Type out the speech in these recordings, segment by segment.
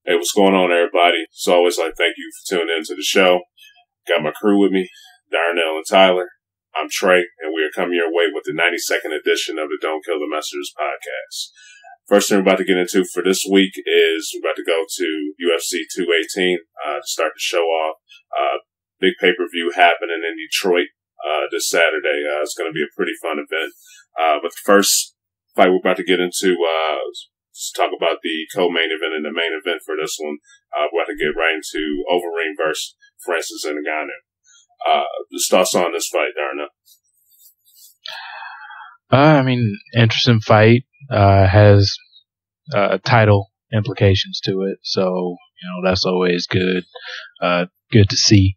Hey, what's going on, everybody? As always, thank you for tuning in to the show. Got my crew with me, Darnell and Tyler. I'm Trey, and we are coming your way with the 92nd edition of the Don't Kill the Messengers podcast. First thing we're about to get into for this week is we're about to go to UFC 218 to start the show off. Big pay-per-view happening in Detroit this Saturday. It's going to be a pretty fun event. But the first fight we're about to get into, let's talk about the co-main event and the main event for this one. We're about to get right into Overeem versus Francis Ngannou. Just thoughts on this fight, Darnell? Interesting fight. Has title implications to it, so that's always good. Good to see.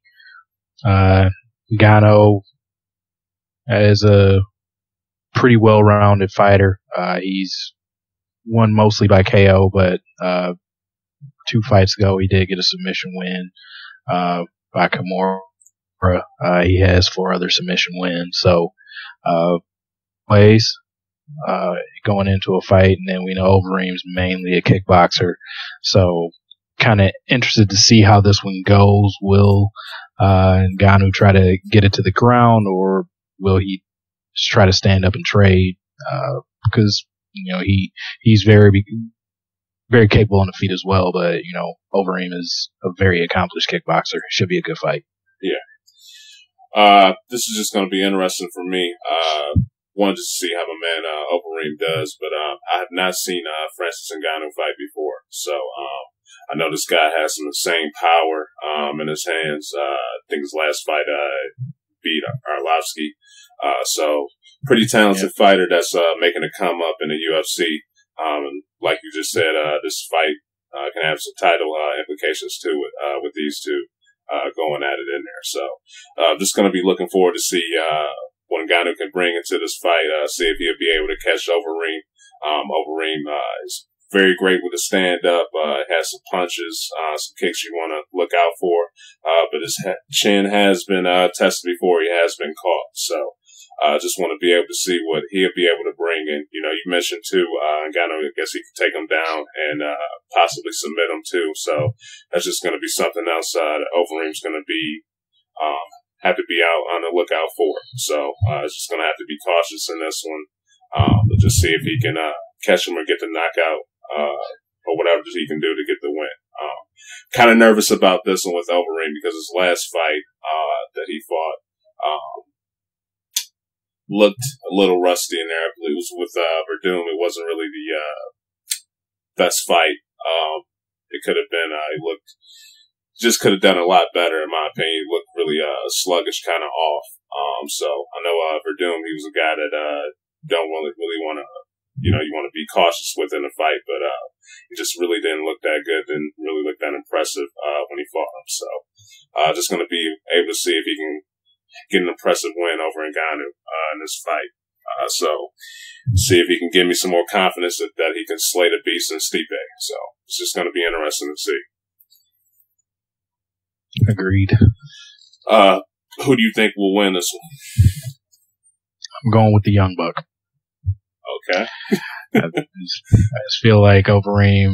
Ngannou is a pretty well-rounded fighter. He's won mostly by KO, but 2 fights ago he did get a submission win by Kimura. He has 4 other submission wins. So plays going into a fight, and then we know Overeem's mainly a kickboxer. So kind of interested to see how this one goes. Will Ngannou try to get it to the ground, or will he just try to stand up and trade? Because he's very very capable on the feet as well, but Overeem is a very accomplished kickboxer. Should be a good fight. Yeah. This is just going to be interesting for me. Wanted to see how my man Overeem does, but I have not seen Francis Ngannou fight before, so I know this guy has some insane power in his hands. I think his last fight beat Arlovsky, so pretty talented fighter that's making a come up in the UFC. And like you just said, this fight can have some title implications to it with these two going at it in there. So I'm just going to be looking forward to see what Ngannou can bring into this fight, see if he'll be able to catch Overeem. Overeem is very great with a stand-up, has some punches, some kicks you want to look out for, but his chin has been tested before. He has been caught, so just want to be able to see what he'll be able to bring in. You mentioned too, Ngannou, I guess he could take him down and possibly submit him too, so that's just going to be something else that Overeem's going to be have to be out on the lookout for. So it's just going to have to be cautious in this one, but just see if he can catch him or get the knockout or whatever he can do to get the win. Kind of nervous about this one with Overeem because his last fight that he fought looked a little rusty in there. I believe it was with Verdum. It wasn't really the best fight. It could have been. Just could have done a lot better in my opinion. He looked really sluggish, kind of off. So I know Verdum, he was a guy that don't really want to. You want to be cautious within a fight, but he just really didn't look that good, didn't really look that impressive when he fought him. So just going to be able to see if he can get an impressive win over Ngannou in this fight. So see if he can give me some more confidence that he can slay the beast in Stipe. So it's just going to be interesting to see. Agreed. Who do you think will win this one? I'm going with the Young Buck. Okay. I just feel like Overeem,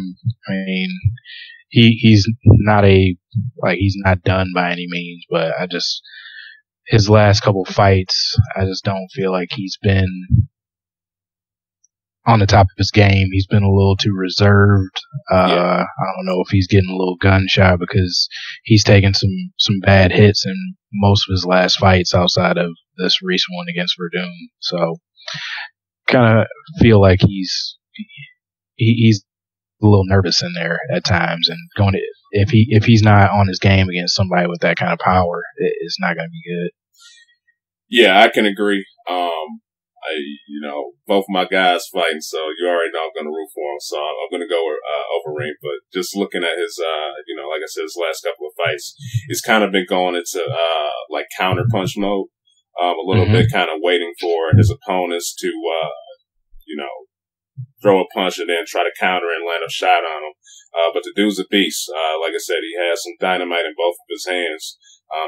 he's not he's not done by any means, but his last couple fights, I just don't feel like he's been on the top of his game. He's been a little too reserved. I don't know if he's getting a little gun shy because he's taken some bad hits in most of his last fights outside of this recent one against Verdum. So kind of feel like he's a little nervous in there at times, and if he's not on his game against somebody with that kind of power, it's not going to be good. Yeah, I can agree. Both my guys fighting, so you already know I'm going to root for him. So I'm going to go Overeem. But just looking at his, like I said, his last couple of fights, he's kind of been going into counter punch mode. A little bit kind of waiting for his opponents to, throw a punch and then try to counter and land a shot on him. But the dude's a beast. Like I said, he has some dynamite in both of his hands.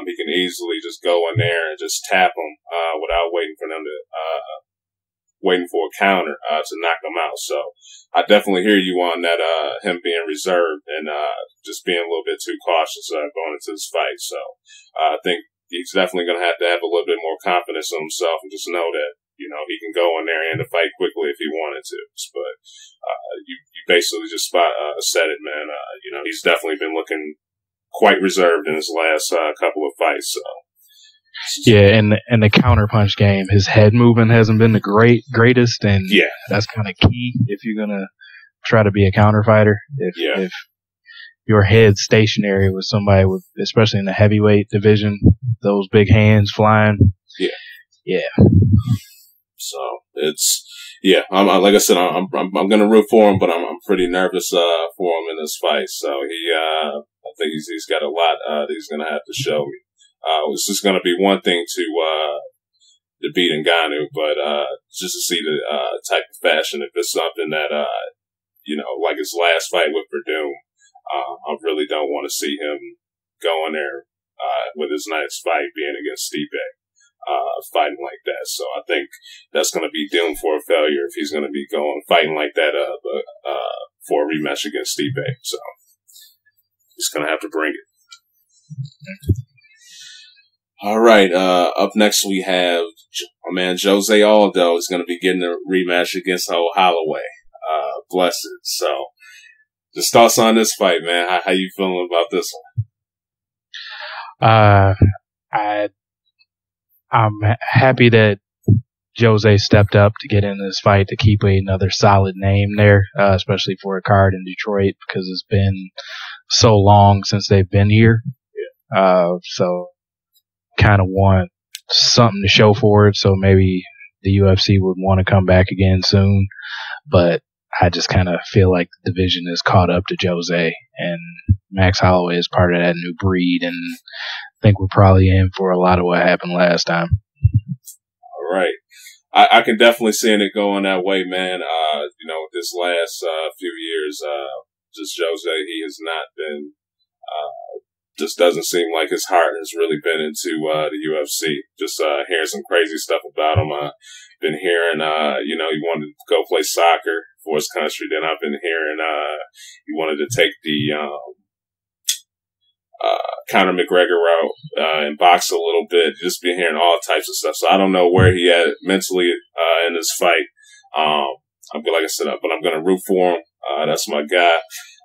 He can easily just go in there and just tap them without waiting for them to waiting for a counter to knock him out. So I definitely hear you on that, him being reserved and just being a little bit too cautious going into this fight. So I think he's definitely going to have a little bit more confidence in himself and just know that, you know, he can go in there and end the fight quickly if he wanted to. But you basically just said it, man. You know, he's definitely been looking quite reserved in his last couple of fights. So. Yeah, and the counterpunch game, his head movement hasn't been the greatest, and that's kind of key if you're gonna try to be a counter fighter. If your head's stationary with somebody with, especially in the heavyweight division, those big hands flying. Yeah. So it's I'm like I said, I'm gonna root for him, but I'm pretty nervous for him in this fight. So I think he's got a lot that he's gonna have to show me. It's just going to be one thing to beat Ngannou, but just to see the type of fashion. If it's something that you know, like his last fight with Verdum, I really don't want to see him going there with his next fight being against Stipe, fighting like that. So I think that's going to be doomed for a failure if he's going to be fighting like that for a rematch against Stipe. So he's going to have to bring it. All right. Up next we have my man Jose Aldo is going to be getting a rematch against Holloway. Blessed. So, just thoughts on this fight, man. How you feeling about this one? I'm happy that Jose stepped up to get in this fight to keep another solid name there, especially for a card in Detroit because it's been so long since they've been here. So. Kind of want something to show for it, so maybe the UFC would want to come back again soon. But I just kind of feel like the division is caught up to Jose, and Max Holloway is part of that new breed, and I think we're probably in for a lot of what happened last time. All right. I can definitely see it going that way, man. You know, this last few years, just Jose, he has not been just doesn't seem like his heart has really been into the UFC. Just hearing some crazy stuff about him. Been hearing, you know, he wanted to go play soccer for his country. Then I've been hearing he wanted to take the Conor McGregor route and box a little bit. Just been hearing all types of stuff. So I don't know where he at mentally in this fight. Like I said, but I'm going to root for him. That's my guy.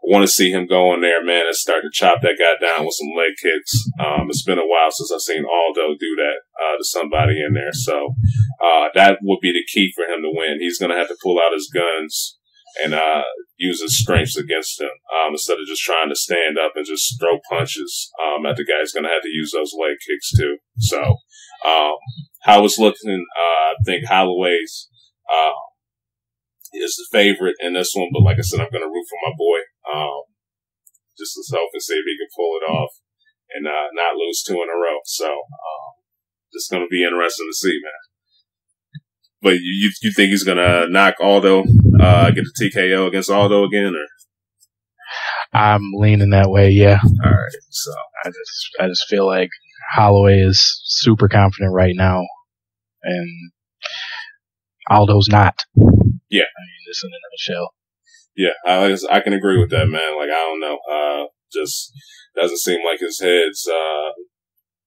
I want to see him go in there, man, and start to chop that guy down with some leg kicks. It's been a while since I've seen Aldo do that to somebody in there. So that would be the key for him to win. He's going to have to pull out his guns and use his strengths against him instead of just trying to stand up and just throw punches at the guy. He's going to have to use those leg kicks too. So how it's looking, I think Holloway's is the favorite in this one, but like I said, I'm going to root for my boy, just to hope and see if he can pull it off and not lose 2 in a row. So, just going to be interesting to see, man. But you think he's going to knock Aldo, get the TKO against Aldo again, or? I'm leaning that way, yeah. All right. So I just feel like Holloway is super confident right now, and Aldo's not. Yeah. I mean, this in a nutshell. Yeah, I can agree with that, man. Like, I don't know. Just doesn't seem like his head's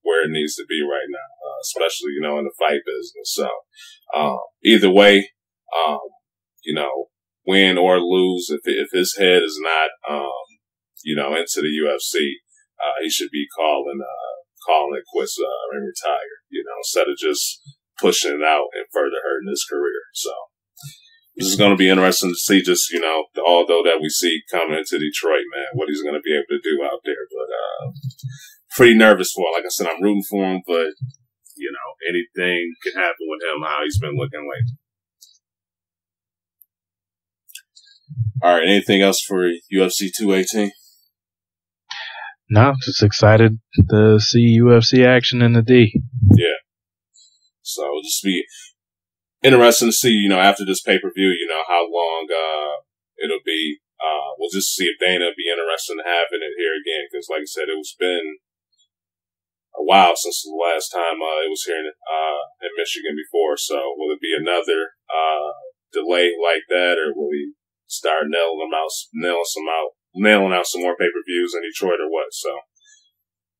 where it needs to be right now, especially, you know, in the fight business. So, either way, you know, win or lose, if his head is not, you know, into the UFC, he should be calling it quits and retire, you know, instead of just pushing it out and further hurting his career. So, this is going to be interesting to see just, you know, the Aldo that we see coming into Detroit, man, what he's going to be able to do out there. But pretty nervous for it. Like I said, I'm rooting for him, but, you know, anything could happen with him, how he's been looking lately. All right, anything else for UFC 218? No, just excited to see UFC action in the D. Yeah. So it'll just be interesting to see, you know, after this pay-per-view, you know, how long it'll be. We'll just see if Dana would be interested in having it here again, because like I said, it's been a while since the last time it was here in Michigan before. So will it be another delay like that, or will we start nailing out some more pay-per-views in Detroit, or what? So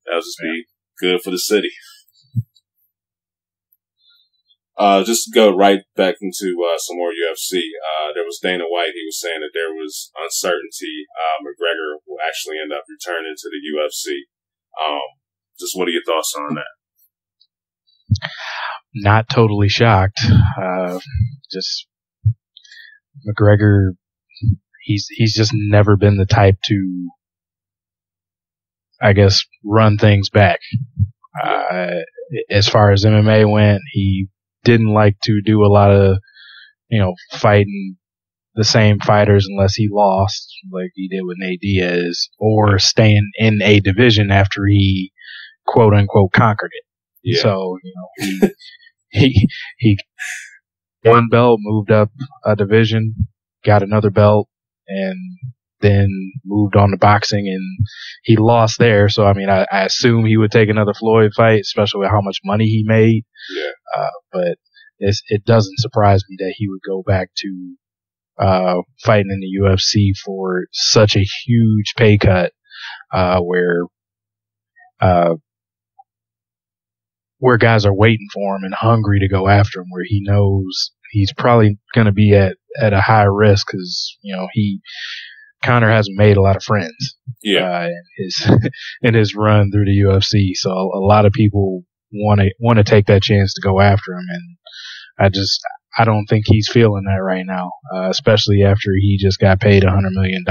that'll just be good for the city. Just to go right back into some more UFC, there was Dana White. He was saying that there was uncertainty. McGregor will actually end up returning to the UFC. Just what are your thoughts on that? Not totally shocked. Just McGregor, he's just never been the type to, I guess, run things back. As far as MMA went, he didn't like to do a lot of, fighting the same fighters unless he lost, like he did with Nate Diaz, or staying in a division after he quote unquote conquered it. Yeah. So, he one belt, moved up a division, got another belt, and then moved on to boxing, and he lost there. So, I mean, I assume he would take another Floyd fight, especially with how much money he made. Yeah. But it doesn't surprise me that he would go back to fighting in the UFC for such a huge pay cut, where guys are waiting for him and hungry to go after him, where he knows he's probably going to be at a high risk because, Conor hasn't made a lot of friends. Yeah. In his run through the UFC. So a lot of people want to take that chance to go after him, and I don't think he's feeling that right now, especially after he just got paid $100 million.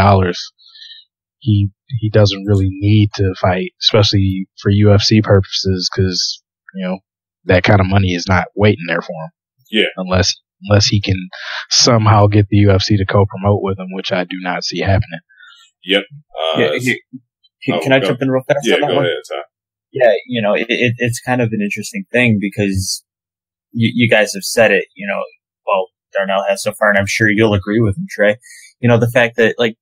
He doesn't really need to fight, especially for UFC purposes, because that kind of money is not waiting there for him. Yeah. Unless he can somehow get the UFC to co-promote with him, which I do not see happening. Yep. Can I jump in real fast? Yeah, go ahead, Ty. Yeah, it's kind of an interesting thing because you guys have said it, well, Darnell has so far, and I'm sure you'll agree with him, Trey. The fact that, like,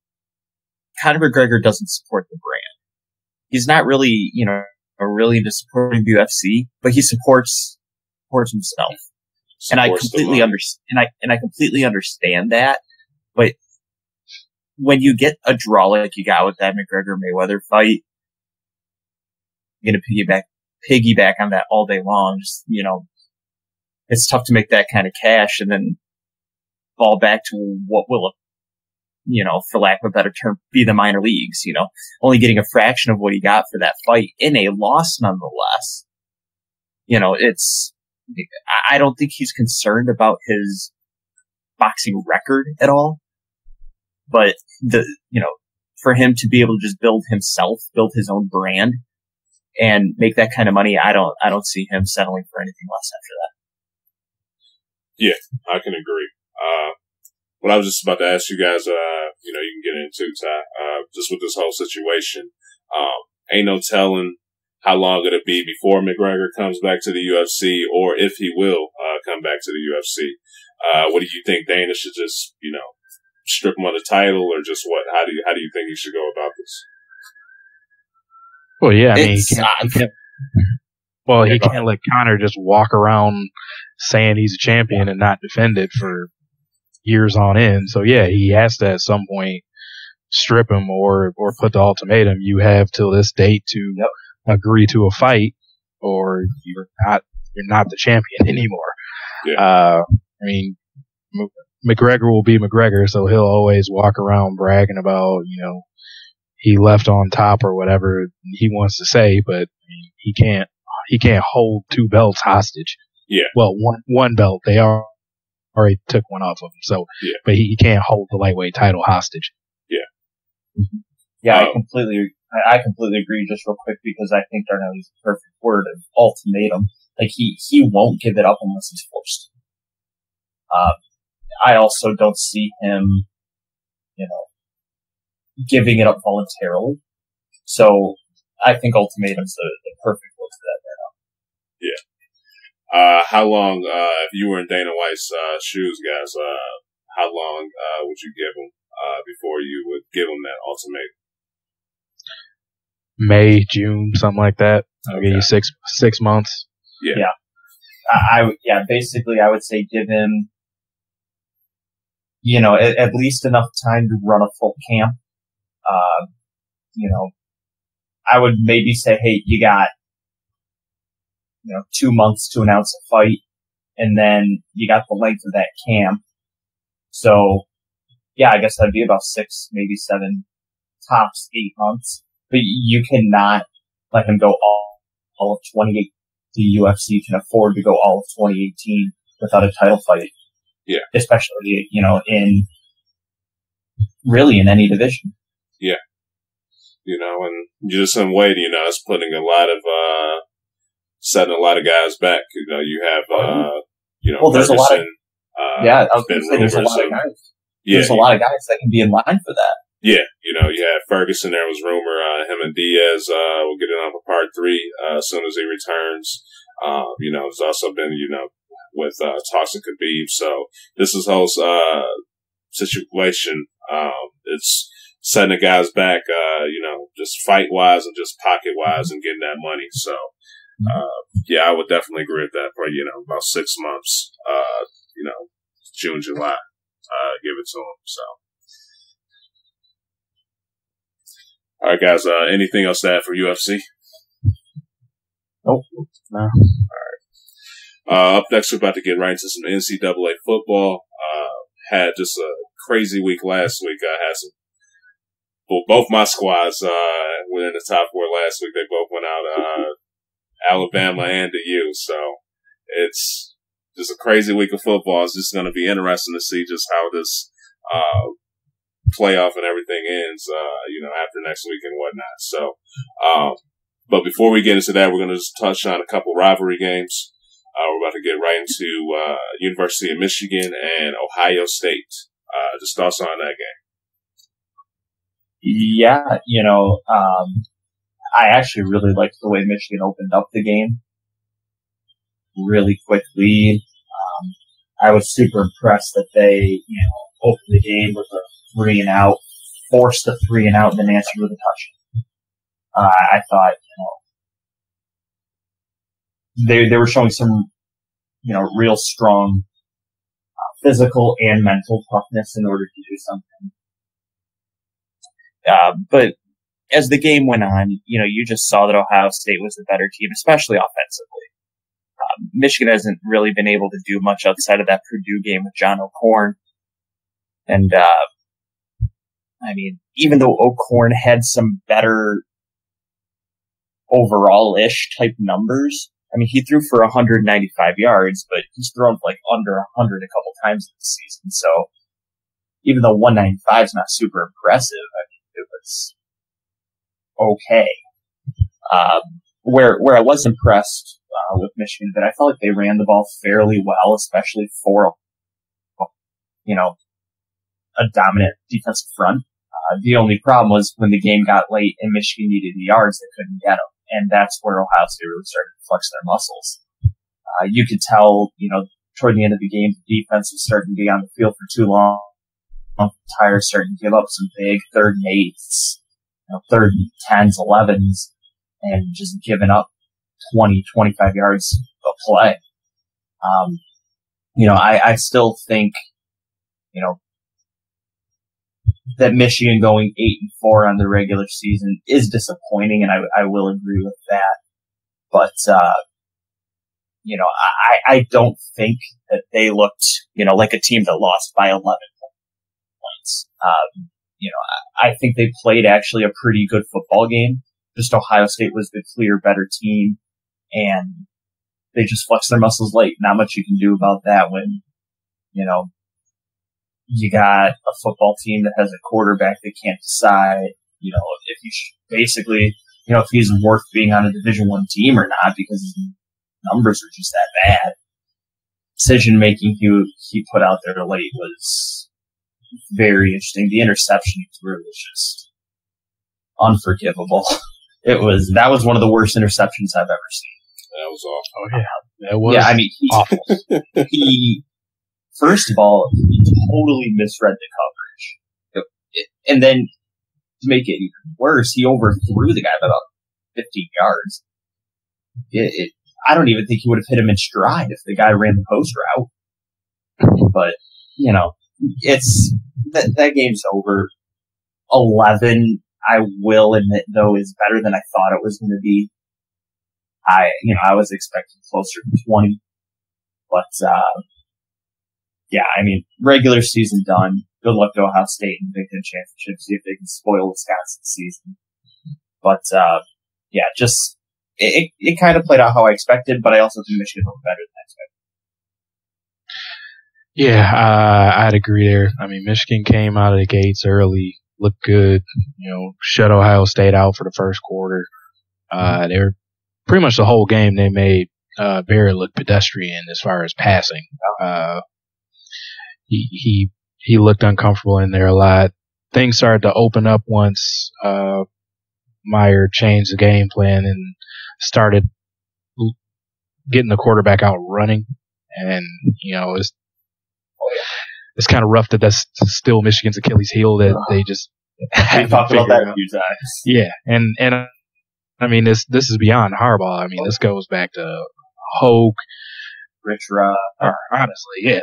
Conor McGregor doesn't support the brand. He's not really, really into supporting the UFC, but he supports himself. And I completely understand. And I completely understand that. But when you get a draw like you got with that McGregor Mayweather fight, you're gonna piggyback on that all day long. Just, it's tough to make that kind of cash and then fall back to what will, for lack of a better term, be the minor leagues. Only getting a fraction of what he got for that fight in a loss, nonetheless. I don't think he's concerned about his boxing record at all, but for him to be able to just build his own brand and make that kind of money, I don't see him settling for anything less after that. Yeah, I can agree. What I was just about to ask you guys, you can get into, Ty, just with this whole situation, ain't no telling how long it'll be before McGregor comes back to the UFC, or if he will come back to the UFC. What do you think? Dana should just, strip him of the title, or just what? How do you think he should go about this? Well, yeah, I mean, he can't let Conor just walk around saying he's a champion and not defend it for years on end. So yeah, he has to at some point strip him or put the ultimatum: you have till this date to agree to a fight, or you're not the champion anymore. Yeah. I mean, McGregor will be McGregor, so he'll always walk around bragging about, he left on top or whatever he wants to say, but he can't hold two belts hostage. Yeah. Well, one belt, they already took one off of him, so, yeah. But he can't hold the lightweight title hostage. Yeah. Yeah, I completely agree, just real quick, because I think Darnell used the perfect word of ultimatum. Like, he won't give it up unless he's forced. I also don't see him, giving it up voluntarily. So I think ultimatum's the perfect word for that right now. Yeah. How long, if you were in Dana White's shoes, guys, how long would you give him before you would give him that ultimatum? May, June, something like that. I'll give you 6 months. Yeah. Basically, I would say give him, at least enough time to run a full camp. I would maybe say, hey, you got, 2 months to announce a fight, and then you got the length of that camp. So, yeah, I guess that'd be about 6, maybe 7, tops 8 months. But you cannot let him go all of 2018. The UFC can afford to go all of 2018 without a title fight. Yeah. Especially, in any division. Yeah. And just in weight, it's putting setting a lot of guys back. You have, there's Ferguson, a lot of, I was going to say, there's a lot of guys. Yeah. There's a lot of guys that can be in line for that. Yeah. You had Ferguson. There was rumor, him and Diaz, will get it on for part 3, as soon as he returns. There's also been, with, talks with Khabib. So this is whole, situation. It's setting the guys back, just fight wise and just pocket wise and getting that money. So, I would definitely agree with that for, about 6 months, June, July, give it to him. So, all right, guys, anything else to add for UFC? Nope. No. All right. Up next, we're about to get right into some NCAA football. Had just a crazy week last week. I had both my squads, were in the top 4 last week. They both went out, Alabama and the U. So it's just a crazy week of football. It's just going to be interesting to see just how this, playoff and everything ends, after next week and whatnot. So, but before we get into that, we're going to just touch on a couple rivalry games. We're about to get right into, University of Michigan and Ohio State. Just thoughts on that game. Yeah, I actually really liked the way Michigan opened up the game. Really quick lead. I was super impressed that they, opened the game with a 3 and out, forced a 3 and out, and then answered with a touchdown. I thought, they were showing some, real strong physical and mental toughness in order to do something. But as the game went on, you just saw that Ohio State was the better team, especially offensively. Michigan hasn't really been able to do much outside of that Purdue game with John O'Korn. And, even though O'Korn had some better overall-ish type numbers, he threw for 195 yards, but he's thrown like under 100 a couple times this season. So even though 195 is not super impressive, it was okay. Where I was impressed with Michigan, that I felt like they ran the ball fairly well, especially for a dominant defensive front. The only problem was when the game got late and Michigan needed the yards, they couldn't get them. And that's where Ohio State really started to flex their muscles. You could tell, toward the end of the game, the defense was starting to be on the field for too long. Tires starting to give up some big 3rd and 8s, 3rd and 10s, 11s, and just giving up 20, 25 yards a play. I still think, that Michigan going 8-4 on the regular season is disappointing, and I will agree with that. But, I don't think that they looked, like a team that lost by 11 points. I think they played actually a pretty good football game. Just Ohio State was the clear better team, and they just flexed their muscles late. Not much you can do about that when, you got a football team that has a quarterback that can't decide, if he basically, if he's worth being on a Division I team or not, because his numbers are just that bad. Decision making he put out there late was very interesting. The interception he threw was just unforgivable. That was one of the worst interceptions I've ever seen. That was awful. Oh yeah, that was awful. First of all, he totally misread the coverage. And then, to make it even worse, he overthrew the guy by about 15 yards. I don't even think he would have hit him in stride if the guy ran the post route. But, it's that game's over. 11, I will admit, though, is better than I thought it was going to be. I was expecting closer to 20. But, regular season done. Good luck to Ohio State in the Big Ten Championship. See if they can spoil Wisconsin's season. But, it kind of played out how I expected, but I also think Michigan looked better than I expected. Yeah, I'd agree there. I mean, Michigan came out of the gates early, looked good, shut Ohio State out for the first quarter. They were pretty much the whole game. They made Barrett look pedestrian as far as passing. He looked uncomfortable in there a lot. Things started to open up once Meyer changed the game plan and started getting the quarterback out running. And, it's kind of rough that that's still Michigan's Achilles heel, that they just we talked about that a few times. Yeah, and I mean this is beyond Harbaugh. I mean, this goes back to Hoke, Rich Rod. Honestly, yeah,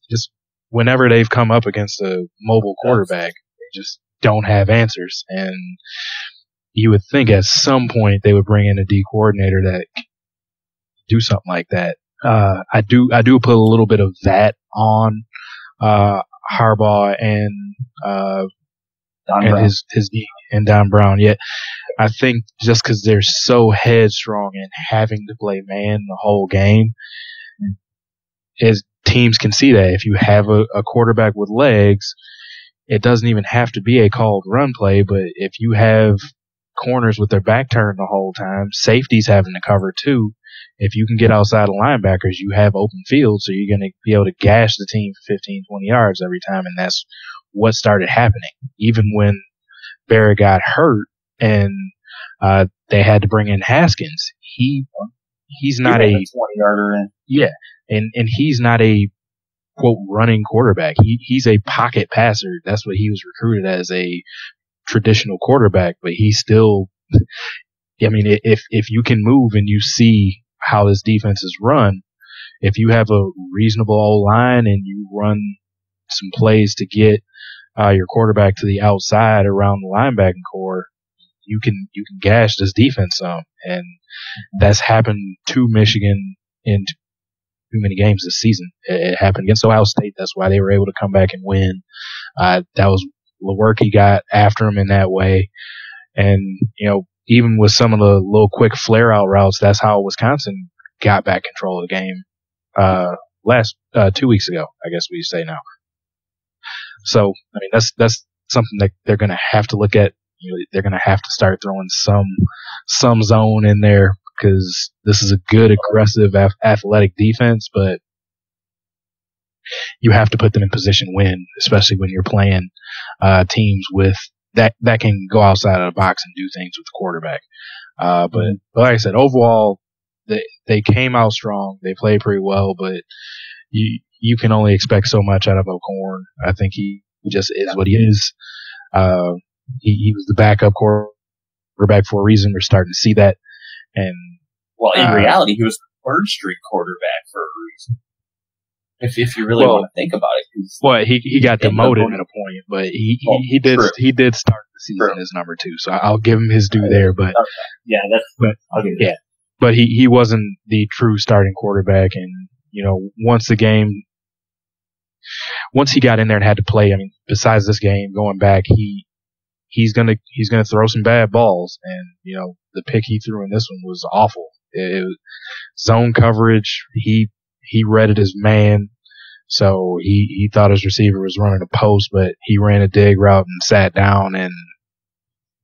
just whenever they've come up against a mobile quarterback, they just don't have answers. And you would think at some point they would bring in a D coordinator that could do something like that. I do put a little bit of that on Harbaugh and his D and Don Brown. Yet I think just because they're so headstrong and having to play man the whole game, as teams can see that if you have a quarterback with legs, it doesn't even have to be a called run play. But if you have corners with their back turned the whole time, safeties having to cover too. If you can get outside of linebackers, you have open field, so you're going to be able to gash the team for 15, 20 yards every time, and that's what started happening. Even when Barrett got hurt and they had to bring in Haskins, he's not a 20-yarder in. Yeah, and he's not a quote running quarterback. He's a pocket passer. That's what he was recruited as, a traditional quarterback, but he's still. I mean, if you can move and you see how this defense is run, if you have a reasonable O-line and you run some plays to get your quarterback to the outside around the linebacking core, you can gash this defense some. And that's happened to Michigan in too many games this season. It happened against Ohio State. That's why they were able to come back and win. That was Lewerke got after him in that way. And, even with some of the little quick flare-out routes, that's how Wisconsin got back control of the game last 2 weeks ago, I guess we say now. So, I mean, that's something that they're going to have to look at. They're going to have to start throwing some zone in there, because this is a good, aggressive, athletic defense, but you have to put them in position to win, especially when you're playing teams with that can go outside of the box and do things with the quarterback. But like I said, overall, they came out strong. They played pretty well, but you can only expect so much out of O'Korn. I think he just is what he is. He was the backup quarterback for a reason. We're starting to see that. And in reality, he was the third string quarterback for a reason. If you really want to think about it. He got demoted at a point, but he did start the season as number 2, so I'll give him his due there. But but he wasn't the true starting quarterback, and once he got in there and had to play, I mean, besides this game, going back, he's gonna throw some bad balls, and the pick he threw in this one was awful. It was zone coverage. He read it as man, so he thought his receiver was running a post, but he ran a dig route and sat down, and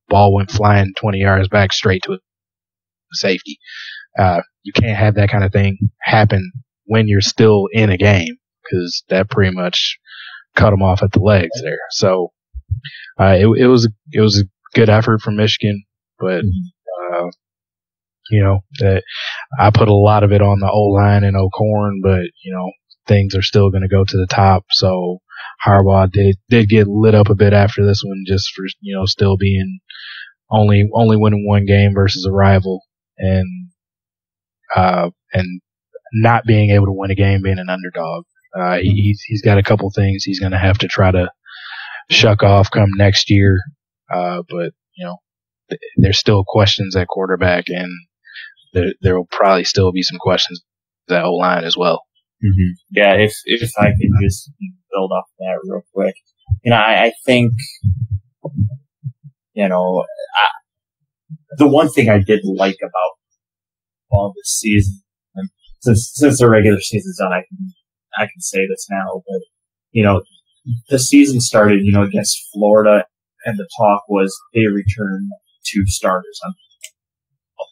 ball went flying 20 yards back straight to a safety. You can't have that kind of thing happen when you're still in a game, because that pretty much cut him off at the legs there. So it was a good effort from Michigan, but that I put a lot of it on the O-line and O'Korn, but things are still going to go to the top. So Harbaugh did get lit up a bit after this one, just for still being only winning one game versus a rival. And and not being able to win a game being an underdog. He's got a couple things he's going to have to try to shuck off come next year. But, there's still questions at quarterback, and there will probably still be some questions at O-line as well. Mm-hmm. Yeah, if I could just build off that real quick. I think, the one thing I did like about all this season, and since the regular season's done, I can say this now, but, the season started, against Florida, and the talk was they return 2 starters on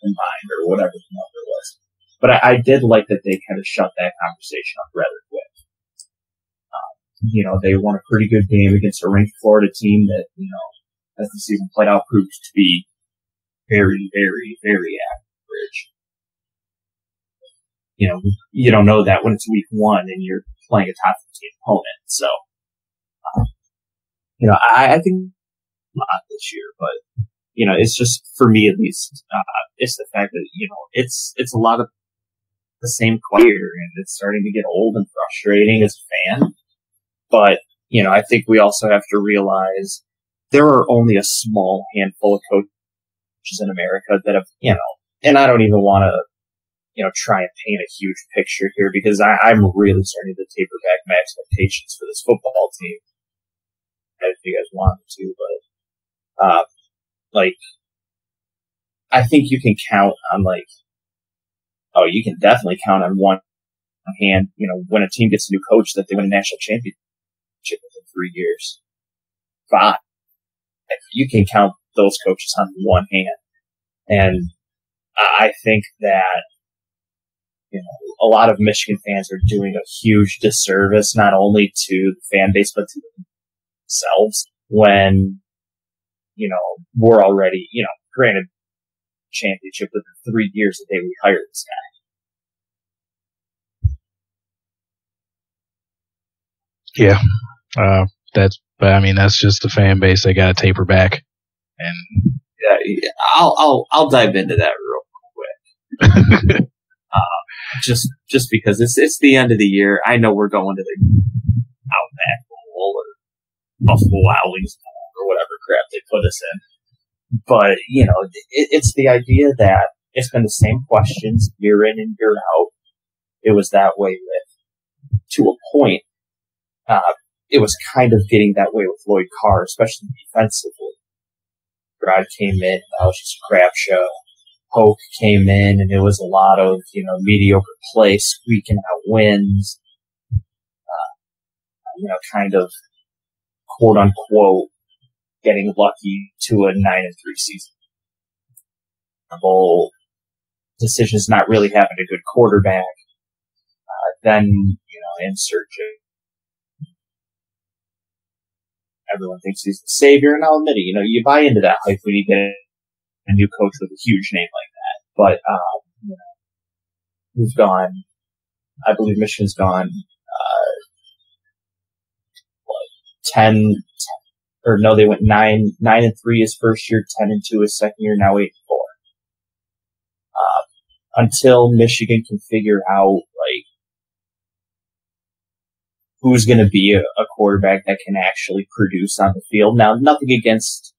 combined or whatever the number was. But I did like that they kind of shut that conversation up rather quick. They won a pretty good game against a ranked Florida team that, as the season played out, proved to be very, very, very average. You don't know that when it's week 1 and you're playing a top 15 opponent. So, I think a lot this year, but, it's just, for me at least, it's the fact that, it's a lot of the same choir, and it's starting to get old and frustrating as a fan. But, I think we also have to realize there are only a small handful of coaches in America that have, and I don't even want to, try and paint a huge picture here, because I'm really starting to taper back my expectations for this football team. If you guys wanted to, but, I think you can count on, you can definitely count on one hand, when a team gets a new coach, that they win a national championship within 3 years. 5. You can count those coaches on one hand. And I think that, a lot of Michigan fans are doing a huge disservice, not only to the fan base, but to themselves, when, we're already, granted championship within 3 years that they rehired this guy. Yeah. That's just the fan base. They got to taper back. And yeah, I'll dive into that real quick. Just because it's the end of the year. I know we're going to the Outback Bowl or Buffalo Wild Wings Bowl or whatever crap they put us in. But, it's the idea that it's been the same questions year in and year out. It was that way to a point. It was kind of getting that way with Lloyd Carr, especially defensively. Brad came in, that was just a crap show. Polk came in, and it was a lot of, mediocre play, squeaking out wins, kind of, quote unquote, getting lucky to a 9-3 season. Bowl decisions, not really having a good quarterback. Then, insert everyone thinks he's the savior, and I'll admit it, you buy into that hype when you get a new coach with a huge name like that. But, we've gone, I believe Michigan's gone, 10, they went 9-3 his first year, 10-2 his second year, now 8-4. Until Michigan can figure out, who's going to be a quarterback that can actually produce on the field. Now, nothing against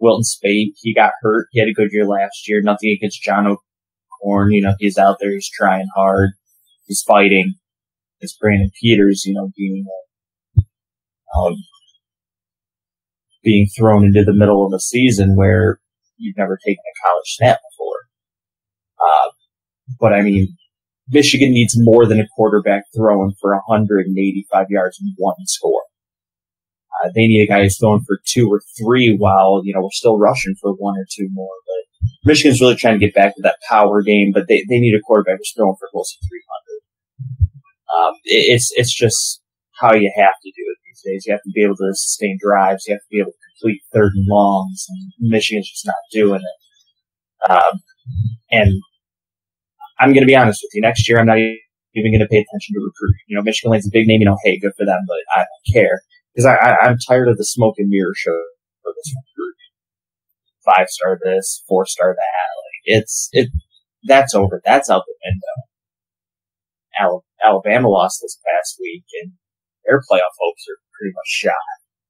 Wilton Spate. He got hurt. He had a good year last year. Nothing against John O'Corn. He's out there. He's trying hard. He's fighting. It's Brandon Peters, being thrown into the middle of a season where you've never taken a college snap before. But Michigan needs more than a quarterback throwing for 185 yards and 1 score. They need a guy who's throwing for 2 or 3 while, we're still rushing for 1 or 2 more. But Michigan's really trying to get back to that power game, but they need a quarterback who's throwing for close to 300. It's just how you have to do it these days. You have to be able to sustain drives. You have to be able to complete 3rd and longs, and Michigan's just not doing it. And I'm going to be honest with you. Next year, I'm not even going to pay attention to recruiting. Michigan lands a big name. Hey, good for them, but I don't care because I'm tired of the smoke and mirror show for this recruiting. 5-star this, 4-star that. that's over. That's out the window. Alabama lost this past week, and their playoff hopes are pretty much shot.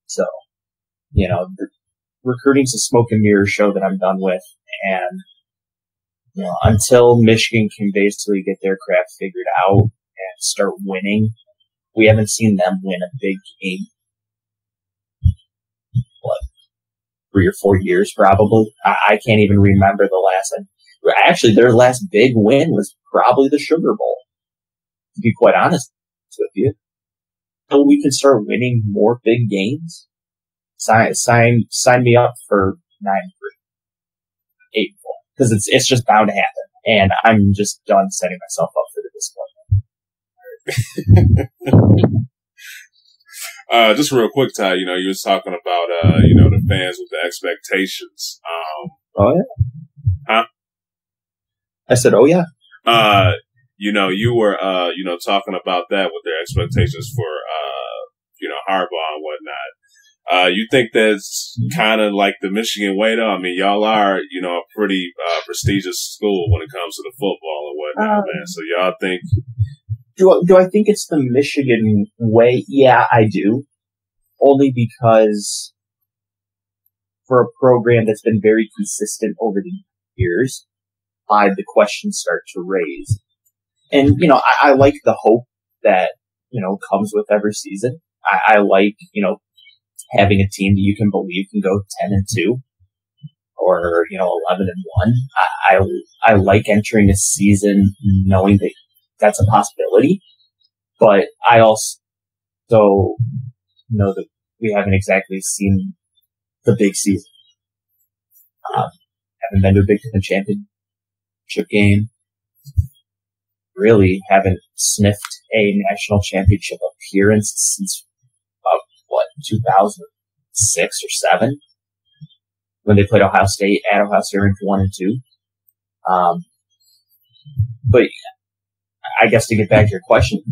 So, recruiting's a smoke and mirror show that I'm done with, and until Michigan can basically get their crap figured out and start winning, we haven't seen them win a big game. 3 or 4 years, probably. I can't even remember the last time. Actually, their last big win was probably the Sugar Bowl, to be quite honest with you. So we can start winning more big games. Sign me up for 9-3, 8-4, because it's just bound to happen, and I'm just done setting myself up for the disappointment. Just real quick, Ty, you was talking about, the fans with the expectations. Oh, yeah. Huh? I said, oh, yeah. You were, talking about that with their expectations for, Harbaugh and whatnot. You think that's kind of like the Michigan way, though? I mean, y'all are, a pretty, prestigious school when it comes to the football and whatnot, man. So y'all think... Do I think it's the Michigan way? Yeah, I do. Only because for a program that's been very consistent over the years, the questions start to raise. And, I like the hope that, comes with every season. I like, having a team that you can believe can go 10-2 or, 11-1. I like entering a season knowing that that's a possibility, but I also know that we haven't exactly seen the big season. Haven't been to a Big Ten championship game. Really haven't sniffed a national championship appearance since 2006 or 7, when they played Ohio State at Ohio State ranked 1-2. But I guess to get back to your question,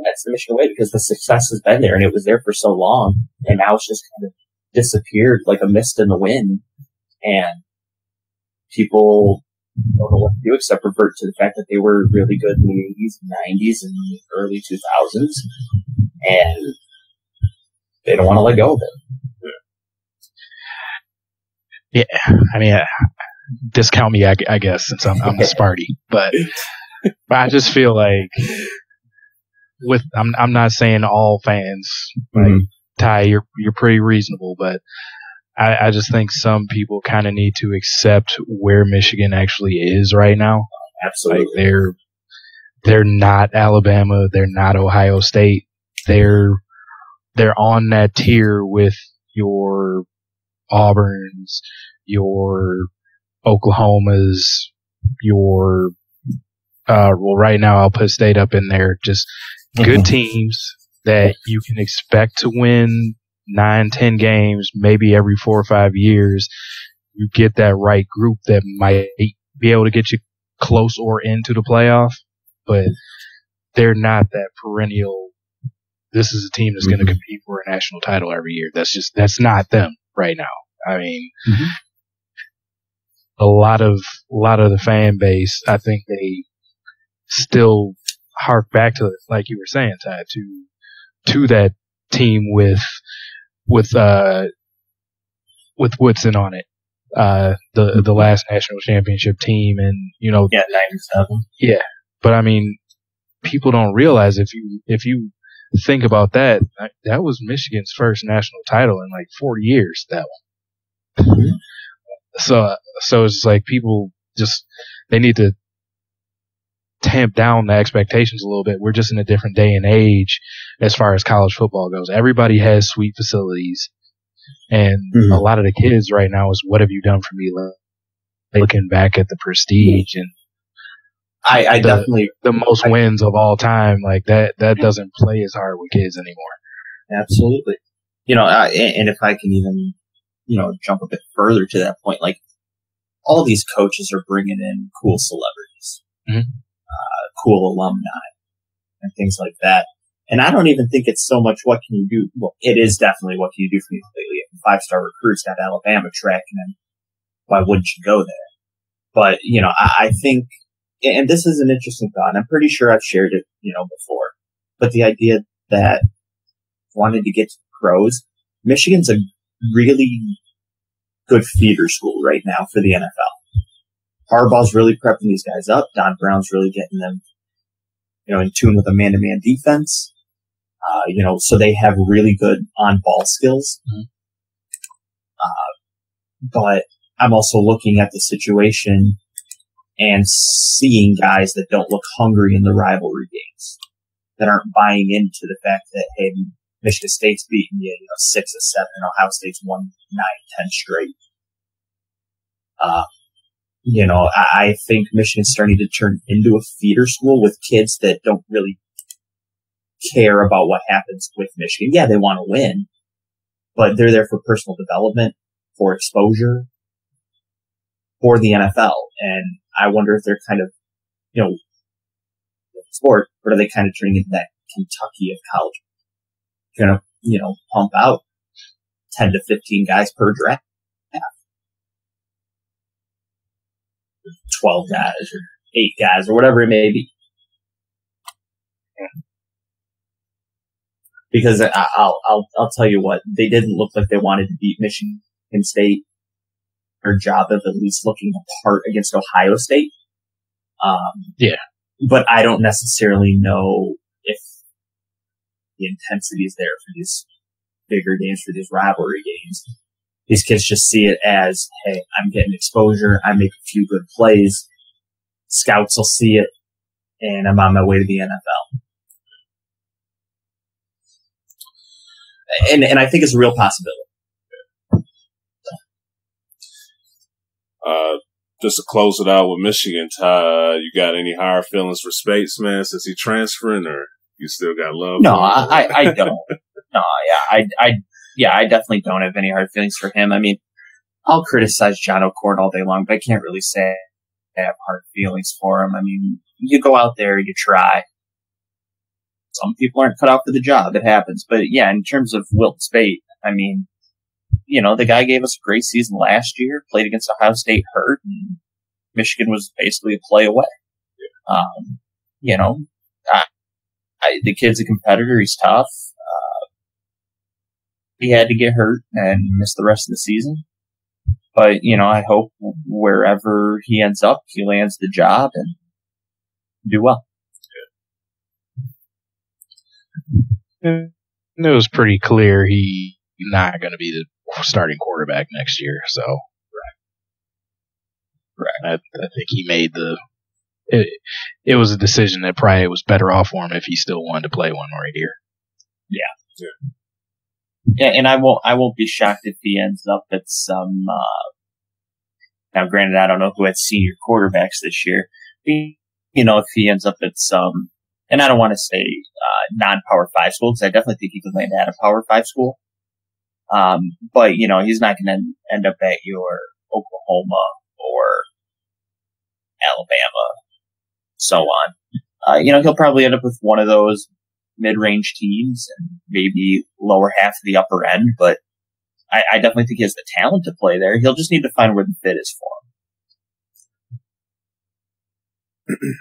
that's the Michigan way, because the success has been there and it was there for so long, and now it's just kind of disappeared like a mist in the wind, and people don't know what to do except revert to the fact that they were really good in the 80s, 90s, and early 2000s, and they don't want to let go of it. Yeah, I mean, discount me, I guess, since I'm a Sparty, but I just feel like I'm not saying all fans, like Ty, you're pretty reasonable, but I just think some people kind of need to accept where Michigan actually is right now. Absolutely. Like they're not Alabama, they're not Ohio State. They're on that tier with your Auburns, your Oklahomas, your right now I'll put State up in there. Just good teams that you can expect to win 9-10 games, maybe every 4 or 5 years. You get that right group that might be able to get you close or into the playoff, but they're not that perennial. This is a team that's going to compete for a national title every year. That's not them right now. I mean, a lot of the fan base, I think they still hark back to, like you were saying, Ty, to that team with Woodson on it, the last national championship team, and 97. Yeah, but I mean, people don't realize if you think about that was Michigan's first national title in like 40 years. That one. So it's like people they need to tamp down the expectations a little bit. We're just in a different day and age as far as college football goes. Everybody has sweet facilities, and a lot of the kids right now is, what have you done for me? Looking back at the prestige and I definitely the most wins of all time, like that doesn't play as hard with kids anymore. Absolutely. And if I can even, jump a bit further to that point, like all these coaches are bringing in cool celebrities, cool alumni, and things like that. And I don't even think it's so much what can you do. Well, it is definitely what can you do for me lately. If 5-star recruits got Alabama tracking him, why wouldn't you go there? But, I think and this is an interesting thought, and I'm pretty sure I've shared it, before, but the idea that wanted to get to the pros, Michigan's a really good feeder school right now for the NFL. Harbaugh's really prepping these guys up. Don Brown's really getting them, in tune with a man-to-man defense. So they have really good on-ball skills. Mm-hmm. But I'm also looking at the situation and seeing guys that don't look hungry in the rivalry games, that aren't buying into the fact that, hey, Michigan State's beating you, 6 or 7, and Ohio State's won 9, 10 straight. I think Michigan's starting to turn into a feeder school with kids that don't really care about what happens with Michigan. Yeah, they want to win, but they're there for personal development, for exposure, for the NFL. And I wonder if they're kind of, sport, but are they kind of turning into that Kentucky of college? Going to, pump out 10 to 15 guys per draft. 12 guys or 8 guys or whatever it may be. Because I'll tell you what, they didn't look like they wanted to beat Michigan State. Their job of at least looking the part against Ohio State. Yeah. But I don't necessarily know if the intensity is there for these bigger games, for these rivalry games. These kids just see it as, hey, I'm getting exposure, I make a few good plays, scouts will see it, and I'm on my way to the NFL. And I think it's a real possibility. Just to close it out with Michigan, Ty, you got any higher feelings for Spates, man, since he transferring, or you still got love? No, I don't. No, I definitely don't have any hard feelings for him. I mean, I'll criticize John O'Court all day long, but I can't really say I have hard feelings for him. I mean, you go out there, you try. Some people aren't cut out for the job. It happens. But yeah, in terms of Wilt Spate, I mean, the guy gave us a great season last year, played against Ohio State hurt, and Michigan was basically a play away. The kid's a competitor. He's tough. He had to get hurt and miss the rest of the season. But, I hope wherever he ends up, he lands the job and do well. It was pretty clear he's not going to be the starting quarterback next year. So, right. I think he made it was a decision that probably was better off for him if he still wanted to play one more year. Yeah. Yeah, and I won't be shocked if he ends up at some. Now, granted, I don't know who had senior quarterbacks this year. If he ends up at some, and I don't want to say non-Power 5 school, because I definitely think he could land at a Power 5 school. But he's not going to end up at your Oklahoma or Alabama, so on. He'll probably end up with one of those mid-range teams and maybe lower half of the upper end, but I definitely think he has the talent to play there. He'll just need to find where the fit is for him.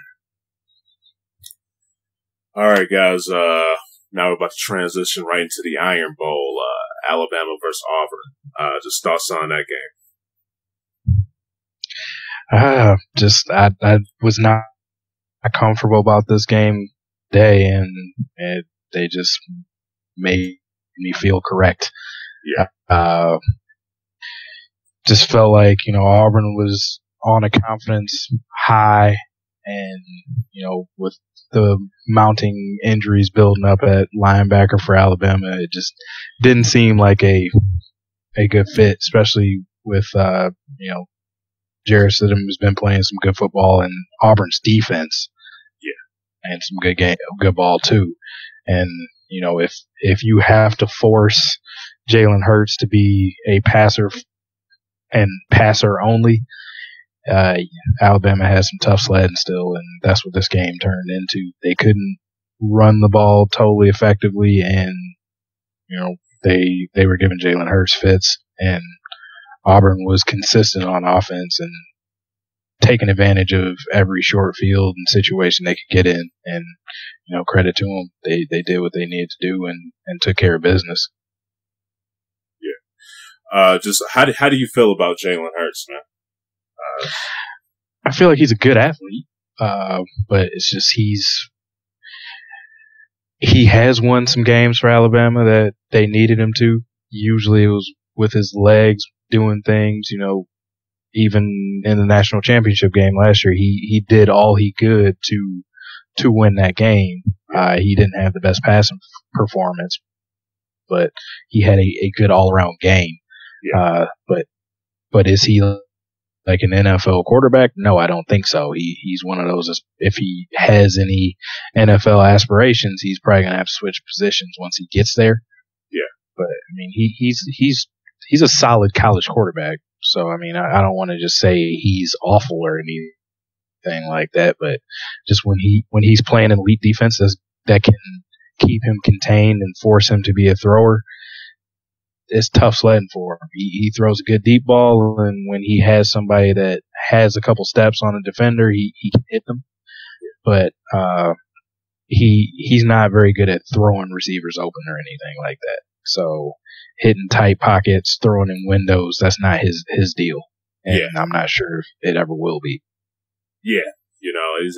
All right, guys. Now we're about to transition right into the Iron Bowl, Alabama versus Auburn. Just thoughts on that game. I was not comfortable about this game today, and they just made me feel correct. Yeah. Just felt like, Auburn was on a confidence high, and, with the mounting injuries building up at linebacker for Alabama, it just didn't seem like a good fit, especially with, Jarrett Stidham has been playing some good football, and Auburn's defense. And some good ball too. And, if you have to force Jalen Hurts to be a passer and passer only, Alabama has some tough sledding still, and that's what this game turned into. They couldn't run the ball totally effectively, and, they were giving Jalen Hurts fits, and Auburn was consistent on offense, and taking advantage of every short field and situation they could get in, and credit to them, they did what they needed to do and took care of business. Yeah. Just how do you feel about Jalen Hurts, man? I feel like he's a good athlete, but it's just he has won some games for Alabama that they needed him to. Usually it was with his legs doing things, even in the national championship game last year, he did all he could to win that game. He didn't have the best passing performance, but he had a good all-around game. Yeah. But is he like an NFL quarterback? No, I don't think so. He's one of those, if he has any NFL aspirations, he's probably going to have to switch positions once he gets there. Yeah. But I mean, he's a solid college quarterback. So I mean, I don't want to just say he's awful or anything like that, but just when he's playing an elite defense that can keep him contained and force him to be a thrower, it's tough sledding for him. He throws a good deep ball, and when he has somebody that has a couple steps on a defender, he can hit them. But he's not very good at throwing receivers open or anything like that. So hitting tight pockets, throwing in windows, that's not his deal. And I'm not sure if it ever will be. Yeah.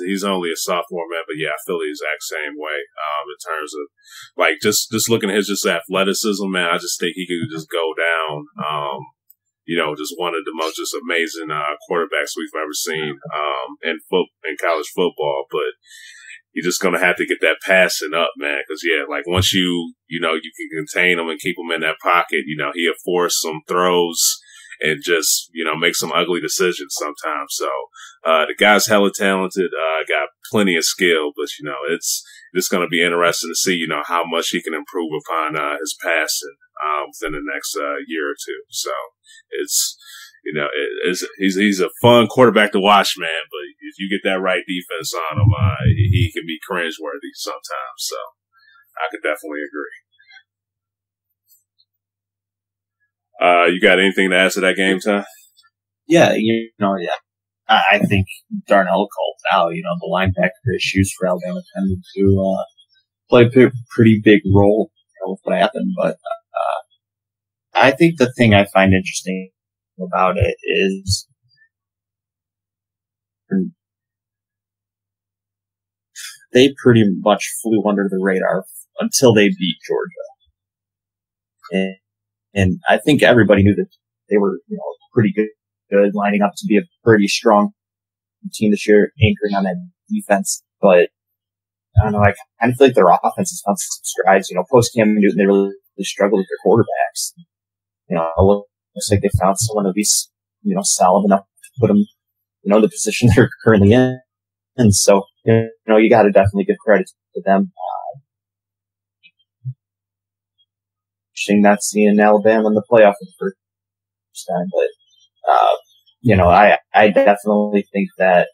He's only a sophomore, man, but yeah, I feel the exact same way. In terms of like just looking at his just athleticism, man, I just think he could just go down. Just one of the most just amazing quarterbacks we've ever seen in college football. But you're just gonna have to get that passing up, man, because like once you can contain him and keep him in that pocket, he'll force some throws and just, make some ugly decisions sometimes. So, the guy's hella talented, got plenty of skill, but, it's just going to be interesting to see, how much he can improve upon, his passing, within the next, year or two. So it's, he's a fun quarterback to watch, man, but if you get that right defense on him, he can be cringeworthy sometimes. So I could definitely agree. You got anything to add to that game, Ty? Yeah, I think Darnell called out, the linebacker issues for Alabama tended to play a pretty big role with what happened. But I think the thing I find interesting about it is they pretty much flew under the radar until they beat Georgia. And I think everybody knew that they were, pretty good, lining up to be a pretty strong team this year, anchoring on that defense. But I don't know, I kind of feel like their offense has found some strides. Post Cam Newton, they really struggled with their quarterbacks. It looks like they found someone at least, solid enough to put them, the position they're currently in. And so, you got to definitely give credit to them. Not seeing Alabama in the playoff for the first time, but I definitely think that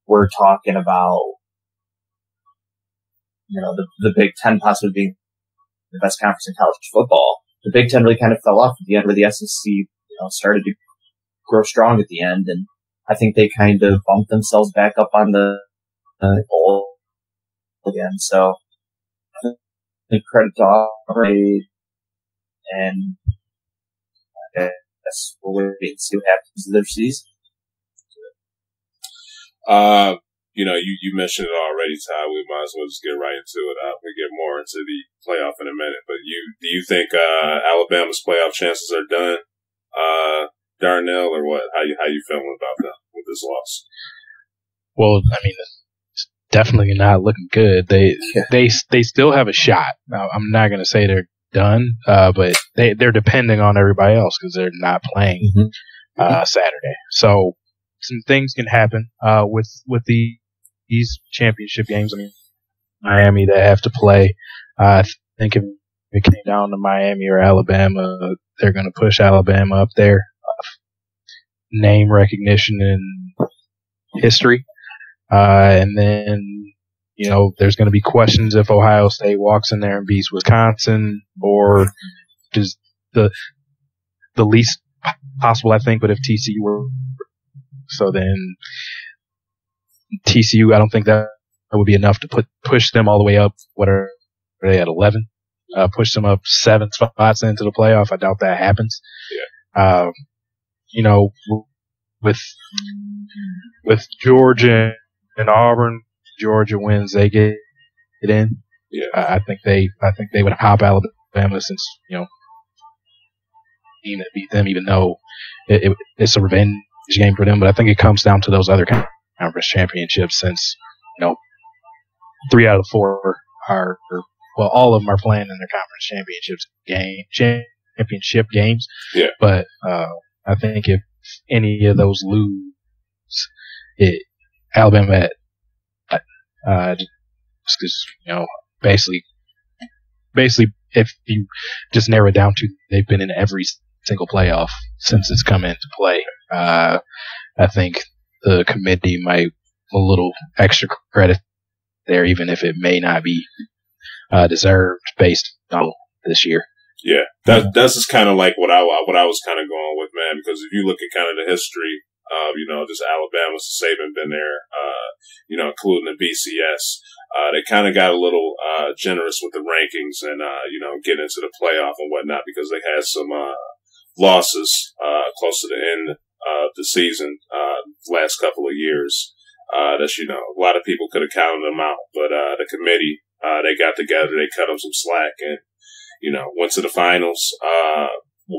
we're talking about the Big Ten possibly being the best conference in college football. The Big Ten really kind of fell off at the end, where the SEC started to grow strong at the end, and I think they kind of bumped themselves back up on the bowl again. So. Credit to Aubrey, and I guess we'll wait and see what happens to their season. You mentioned it already, Ty. We might as well just get right into it. We get more into the playoff in a minute. But do you think Alabama's playoff chances are done, Darnell, or what? How you feeling about them with this loss? Well, I mean, definitely not looking good. They still have a shot. Now, I'm not going to say they're done, but they're depending on everybody else because they're not playing Saturday. So some things can happen with these championship games. I mean, Miami, they have to play. I think if it came down to Miami or Alabama, they're going to push Alabama up there. Name recognition and history. And then, there's going to be questions if Ohio State walks in there and beats Wisconsin, or just the least possible, I think, but if TCU were So then TCU, I don't think that would be enough to push them all the way up. What are they at 11? Push them up 7 spots into the playoff. I doubt that happens. Yeah. With Georgia and Auburn, Georgia wins, they get it in. Yeah. I think they would hop Alabama since team that beat them, even though it's a revenge game for them. But I think it comes down to those other conference championships, since 3 out of 4 are, well, all of them are playing in their conference championship games. Yeah. But I think if any of those lose, Alabama, because basically, if you just narrow it down to, they've been in every single playoff since it's come into play. I think the committee might a little extra credit there, even if it may not be deserved based on this year. Yeah, that's just kind of like what I was kind of going with, man. Because if you look at kind of the history of just Alabama, Saban been there, including the BCS, they kind of got a little generous with the rankings and getting into the playoff and whatnot, because they had some losses close to the end of the season last couple of years. That a lot of people could have counted them out, but the committee they got together, they cut them some slack, and went to the finals.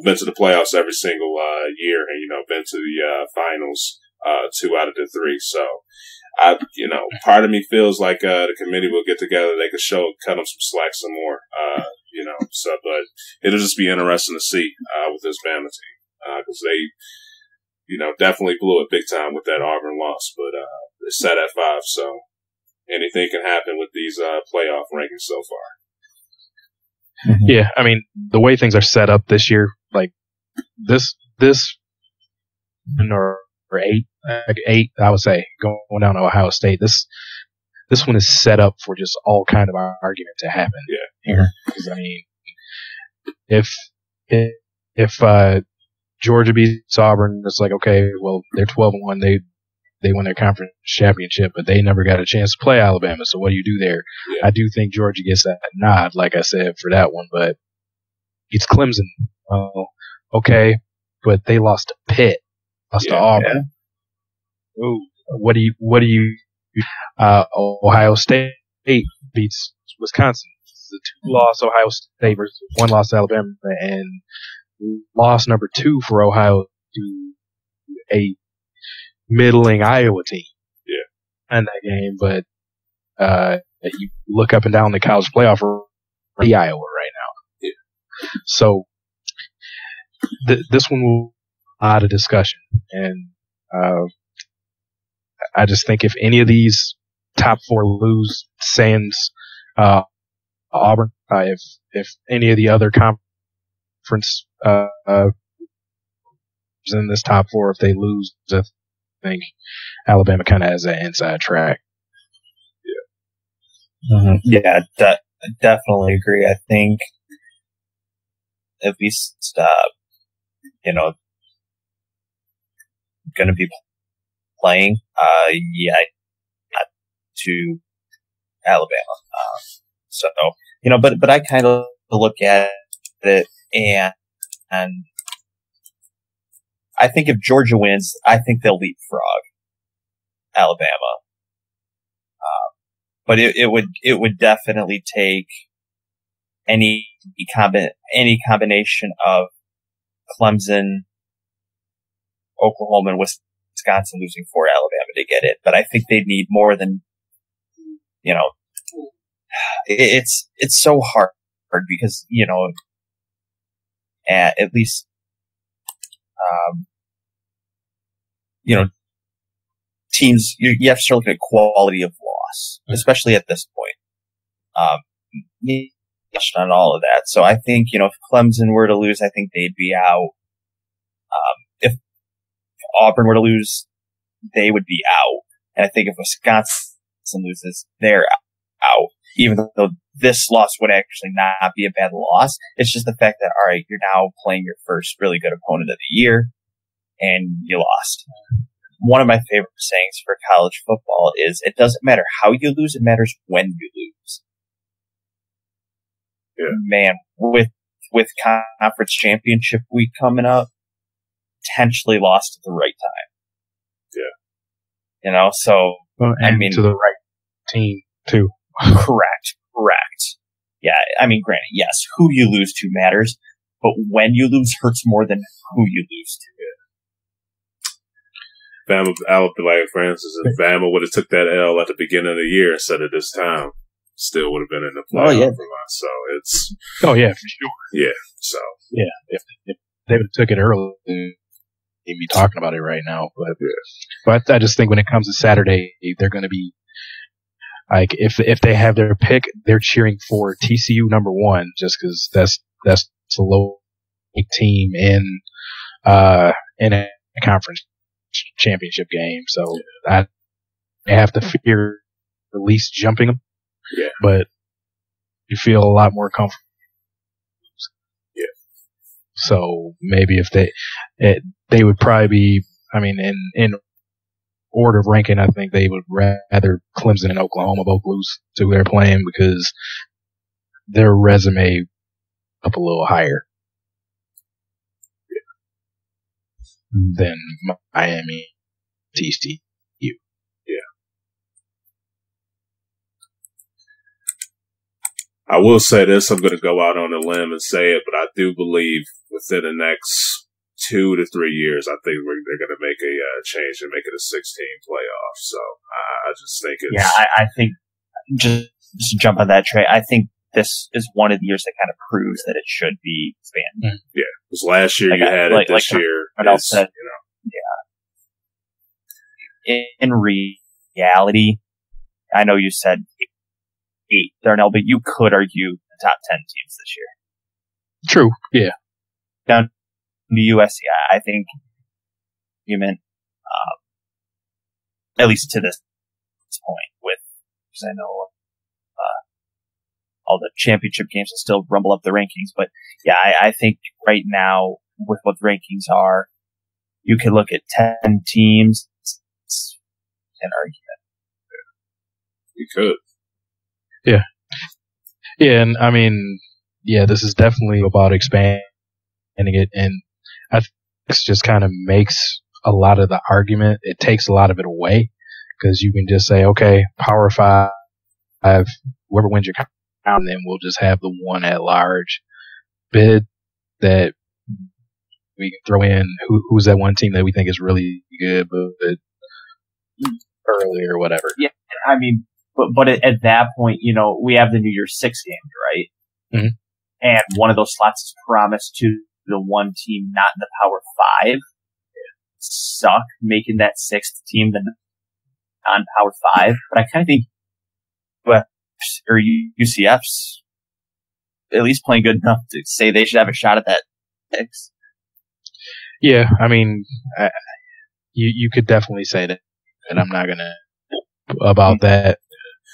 Been to the playoffs every single year, and been to the finals 2 out of the 3. So part of me feels like the committee will get together. They could cut them some slack some more. So, but it'll just be interesting to see with this Bama team, because they definitely blew it big time with that Auburn loss, but they're set at 5. So anything can happen with these playoff rankings so far. Mm-hmm. Yeah, I mean, the way things are set up this year, like this or 8, I would say, going down to Ohio State, this one is set up for just all kind of argument to happen. Yeah. Here, because I mean, if Georgia beats Auburn, it's like, okay, well, they're 12-1, they won their conference championship, but they never got a chance to play Alabama. So what do you do there? Yeah. I do think Georgia gets that nod, like I said, for that one, but it's Clemson. Okay, but they lost to Pitt, lost to Auburn. Yeah. Ooh, what do you? Ohio State beats Wisconsin. It's a 2-loss Ohio State versus 1 loss Alabama, and loss number 2 for Ohio to a middling Iowa team. Yeah. In that game, but you look up and down the college playoff for the Iowa right now. Yeah. So this one will be a lot of discussion, and I just think if any of these top 4 lose, sans Auburn, if any of the other conference in this top 4, if they lose, I think Alabama kind of has that inside track. Yeah. Mm-hmm. Yeah, definitely agree. I think if we going to be playing, to Alabama. So, but I kind of look at it and I think if Georgia wins, I think they'll leapfrog Alabama. But it would definitely take any combination of Clemson, Oklahoma, and Wisconsin losing for Alabama to get it. But I think they'd need more than, it's so hard because, at least, teams, you have to start looking at quality of loss, especially at this point. On all of that. So I think, if Clemson were to lose, I think they'd be out. If Auburn were to lose, they would be out. And I think if Wisconsin loses, they're out. Even though this loss would actually not be a bad loss. It's just the fact that, all right, you're now playing your first really good opponent of the year, and you lost. one of my favorite sayings for college football is, it doesn't matter how you lose, it matters when you lose. Yeah. Man, with conference championship week coming up, potentially lost at the right time. Yeah. You know, so, I mean, to the right team too. Correct. Yeah, I mean, granted, yes, who you lose to matters, but when you lose hurts more than who you lose to. Bama, for instance, if Bama would have took that L at the beginning of the year instead of this time, still would have been in the playoff for us. So it's. Oh yeah, for sure. Yeah. So. Yeah, if they would have took it early, we'd be talking about it right now. But I just think when it comes to Saturday, they're going to be like, if they have their pick, they're cheering for TCU #1 just because that's a low team in a conference championship game. So they have to fear at least jumping them. Yeah. But you feel a lot more comfortable. Yeah. So maybe if they would probably be, I mean, in order of ranking, I think they would rather Clemson and Oklahoma both lose to who they're playing because their resume up a little higher than Miami, TCU. Yeah. I will say this, I'm going to go out on a limb and say it, but I do believe within the next 2 to 3 years, I think they're going to make a change and make it a 16 playoff. So I just think it's... Yeah, I think, just to jump on that, Trey, I think this is one of the years that kind of proves that it should be expanded. Yeah, because last year you had it, this year, said, yeah. In reality, I know you said 8, Darnell, but you could argue the top 10 teams this year. True, yeah. Down to USC, I think you meant, at least to this point, because I know all the championship games will still rumble up the rankings. But yeah, I think right now, with what the rankings are, you could look at 10 teams and argue that. You could. Yeah. Yeah, and I mean, yeah, this is definitely about expanding it, and I think this just kind of makes a lot of the argument, it takes a lot of it away, because you can just say, okay, Power 5, whoever wins your and then we'll just have the one at large bid that we can throw in who's that one team that we think is really good, but early or whatever. Yeah, I mean, but at that point, you know, we have the New Year's 6 game, right? Mm-hmm. And one of those slots is promised to the one team not in the Power 5. Suck making that 6th team the non-Power 5, but I kind of think, or UCF's at least playing good enough to say they should have a shot at that 6. Yeah, I mean, you could definitely say that, and I'm not gonna about that,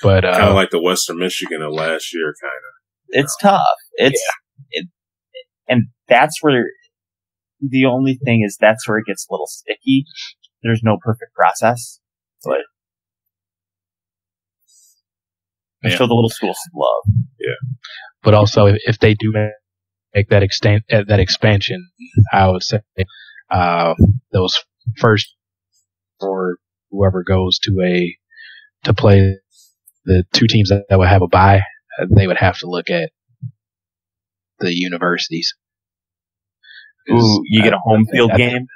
but kind of like the Western Michigan of last year, kind of. It's tough. And that's where the only thing is that's where it gets a little sticky. There's no perfect process, but they show the little schools some love. Yeah. But also, if they do make that expansion, I would say those first or whoever goes to play the 2 teams that would have a bye, they would have to look at the universities. Ooh, you get a home field game?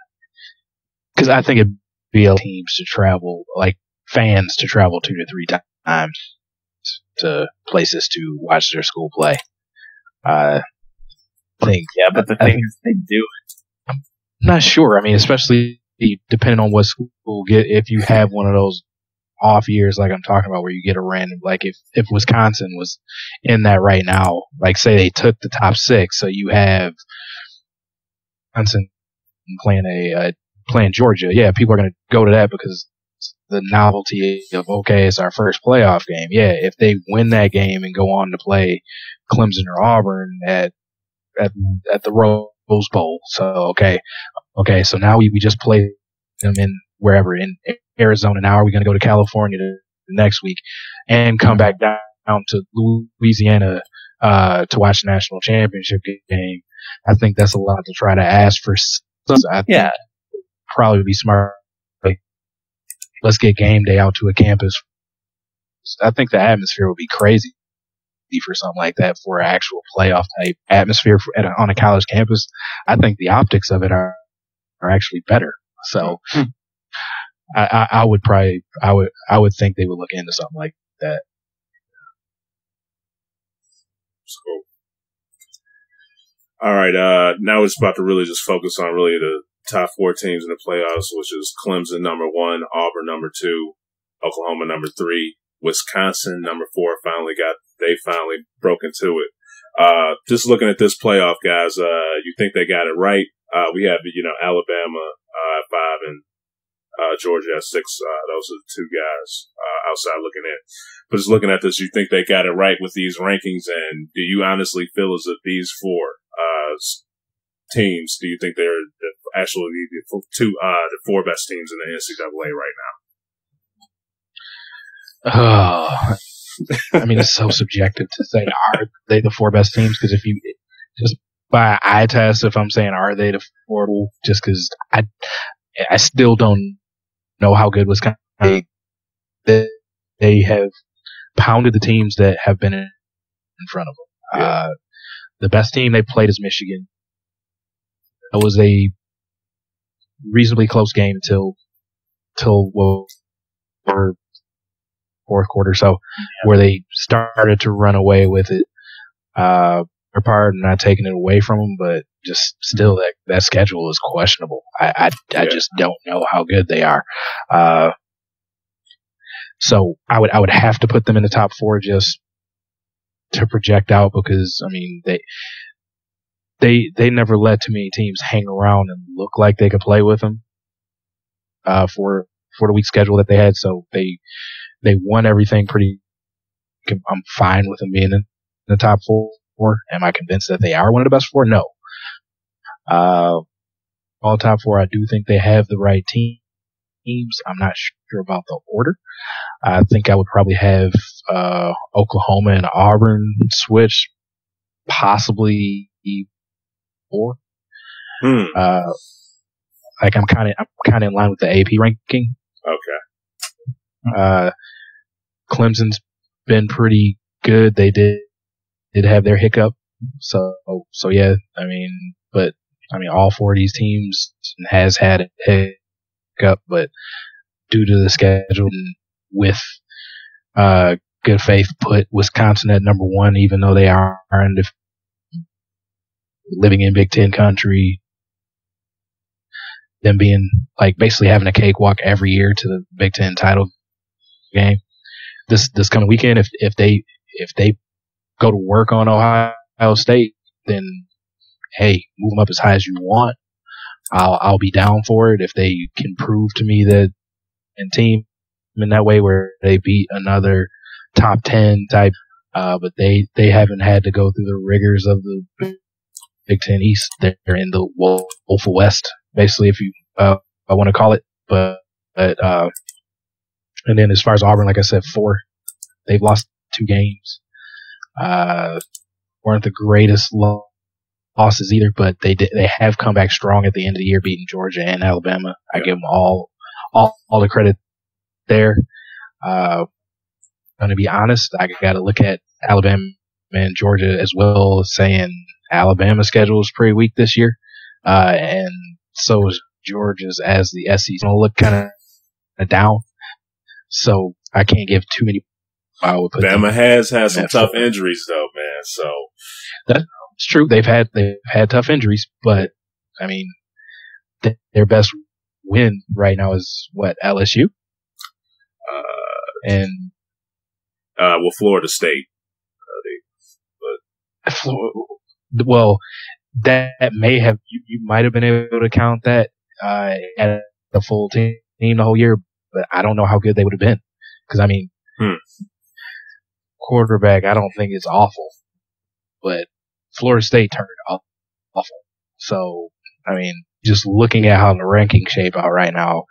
Because I think it'd be a teams to travel, like fans to travel 2 to 3 times to places to watch their school play. I think. Yeah, but the thing is, they do it. I'm not sure. I mean, especially depending on what school get. If you have one of those off years, like I'm talking about, where you get a random, like if Wisconsin was in that right now, like say they took the top 6, so you have Wisconsin playing Georgia. Yeah, people are going to go to that because the novelty of, okay, it's our first playoff game. Yeah, if they win that game and go on to play Clemson or Auburn at the Rose Bowl. So, okay, so now we just play them in wherever in Arizona. Now are we going to go to California the next week and come back down to Louisiana to watch the national championship game? I think that's a lot to try to ask for. I think it'd probably be smart. Like, let's get game day out to a campus. I think the atmosphere would be crazy for something like that, for an actual playoff type atmosphere on a college campus. I think the optics of it are actually better. So I would think they would look into something like that. Cool. All right. Now it's about to really just focus on really the top 4 teams in the playoffs, which is Clemson number 1, Auburn number 2, Oklahoma number 3, Wisconsin number 4. They finally broke into it. Just looking at this playoff, guys, you think they got it right? We have, Alabama at 5 and Georgia at 6. Those are the 2 guys outside looking in. But just looking at this, you think they got it right with these rankings? And do you honestly feel as if these 4 teams, do you think they're actually the 4 best teams in the NCAA right now? Oh, I mean, it's so subjective to say, are they the 4 best teams? Because if you just by eye test, if I'm saying, are they the 4, just because I still don't know how good Wisconsin is. They have pounded the teams that have been in front of them. Yeah. The best team they played is Michigan. It was a reasonably close game until fourth quarter, so where they started to run away with it. Their part, not taking it away from them, but just still that schedule is questionable. I just don't know how good they are. So I would have to put them in the top 4 just to project out, because I mean they never let too many teams hang around and look like they could play with them for the week schedule that they had. So they won everything pretty. I'm fine with them being in the top 4. Am I convinced that they are one of the best 4? No. All top 4, I do think they have the right teams. I'm not sure about the order. I think I would probably have Oklahoma and Auburn switch, possibly 4. Like I'm kind of in line with the AP ranking. Okay. Clemson's been pretty good. They did have their hiccup. So yeah, all 4 of these teams has had a hiccup, but due to the schedule and with good faith put Wisconsin at number 1, even though they are living in Big Ten country, them being like basically having a cakewalk every year to the Big Ten title game. This coming weekend, if they go to work on Ohio State, then hey, move them up as high as you want. I'll be down for it if they can prove to me that and team in that way where they beat another top 10 type. But they haven't had to go through the rigors of the Big Ten East. They're in the Wolf of West, basically, if you I want to call it. But and then as far as Auburn, like I said, 4, they've lost 2 games. Weren't the greatest losses either, but they have come back strong at the end of the year, beating Georgia and Alabama. I give them all the credit there. Going to be honest, I got to look at Alabama and Georgia as well, saying Alabama's schedule is pretty weak this year, and so is Georgia's, as the SEC going to look kind of down. So I can't give too many. Bama has had some tough injuries, though, man. So that's true. They've had tough injuries, but I mean, their best win right now is what, LSU, and Florida State. Well, that may have you might have been able to count that at the full team the whole year, but I don't know how good they would have been, because I mean. Quarterback, I don't think it's awful, but Florida State turned awful. So, I mean, just looking at how the rankings shape out right now,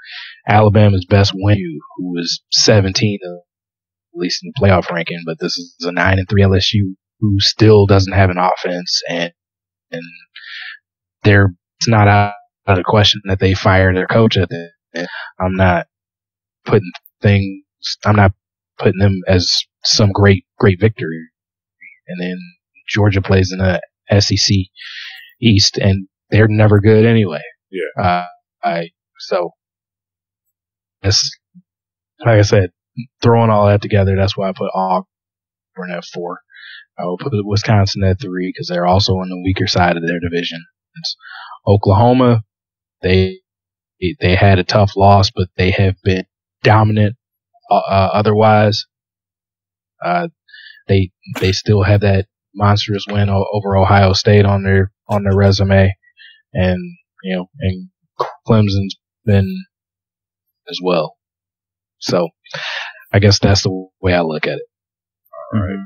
Alabama's best win, who was 17, at least in the playoff ranking, but this is a 9-3 LSU who still doesn't have an offense, and it's not out of the question that they fire their coach at the end. I'm not putting them as some great victory. And then Georgia plays in the SEC East, and they're never good anyway. Yeah. So it's, like I said, throwing all that together, that's why I put Auburn at 4. I will put Wisconsin at 3 because they're also on the weaker side of their division. It's Oklahoma, they had a tough loss, but they have been dominant. Otherwise, they still have that monstrous win over Ohio State on their resume, and and Clemson's been as well. So I guess that's the way I look at it. All right.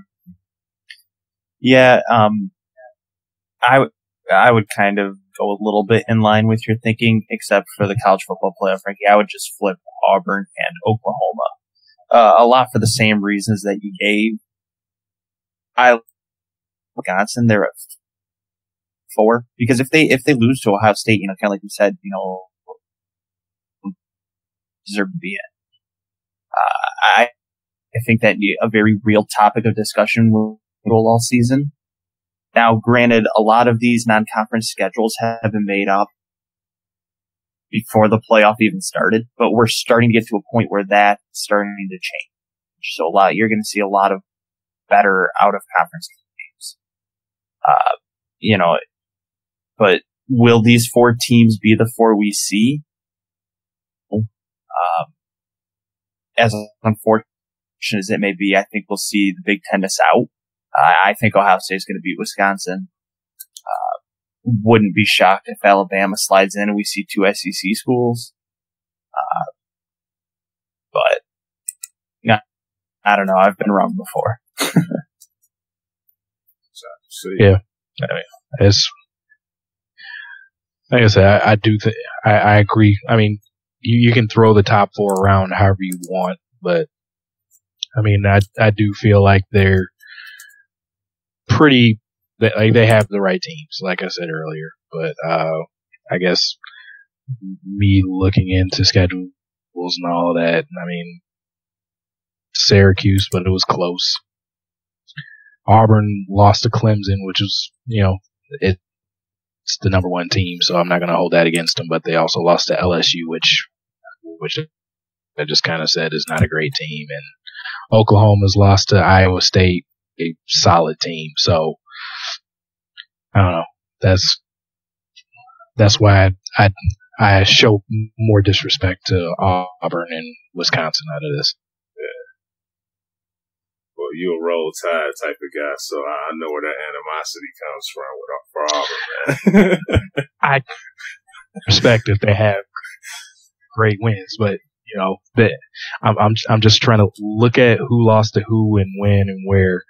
Yeah, I would kind of go a little bit in line with your thinking, except for the college football playoff ranking. I would just flip Auburn and Oklahoma. A lot for the same reasons that you gave. Wisconsin, they're at 4 because if they lose to Ohio State, kind of like you said, deserve to be in. I think that a very real topic of discussion will roll all season. Now, granted, a lot of these non-conference schedules have been made up before the playoff even started, but we're starting to get to a point where that's starting to change. So you're going to see a lot of better out-of-conference games. But will these 4 teams be the 4 we see? As unfortunate as it may be, I think we'll see the Big Ten miss out. I think Ohio State is going to beat Wisconsin. Wouldn't be shocked if Alabama slides in and we see 2 SEC schools. But I don't know. I've been wrong before. Yeah, I mean, it's like I said. I do think I agree. I mean, you can throw the top 4 around however you want, but I mean, I do feel like they're pretty. They have the right teams, like I said earlier. But I guess me looking into schedules and all that, I mean, Syracuse, but it was close. Auburn lost to Clemson, which is, it's the number 1 team, so I'm not going to hold that against them. But they also lost to LSU, which I just kind of said is not a great team. And Oklahoma's lost to Iowa State, a solid team. So I don't know. That's why I show more disrespect to Auburn and Wisconsin out of this. Well, you're a roll tide type of guy, so I know where that animosity comes from for Auburn, man. I respect if they have great wins, but I'm just trying to look at who lost to who and when and where.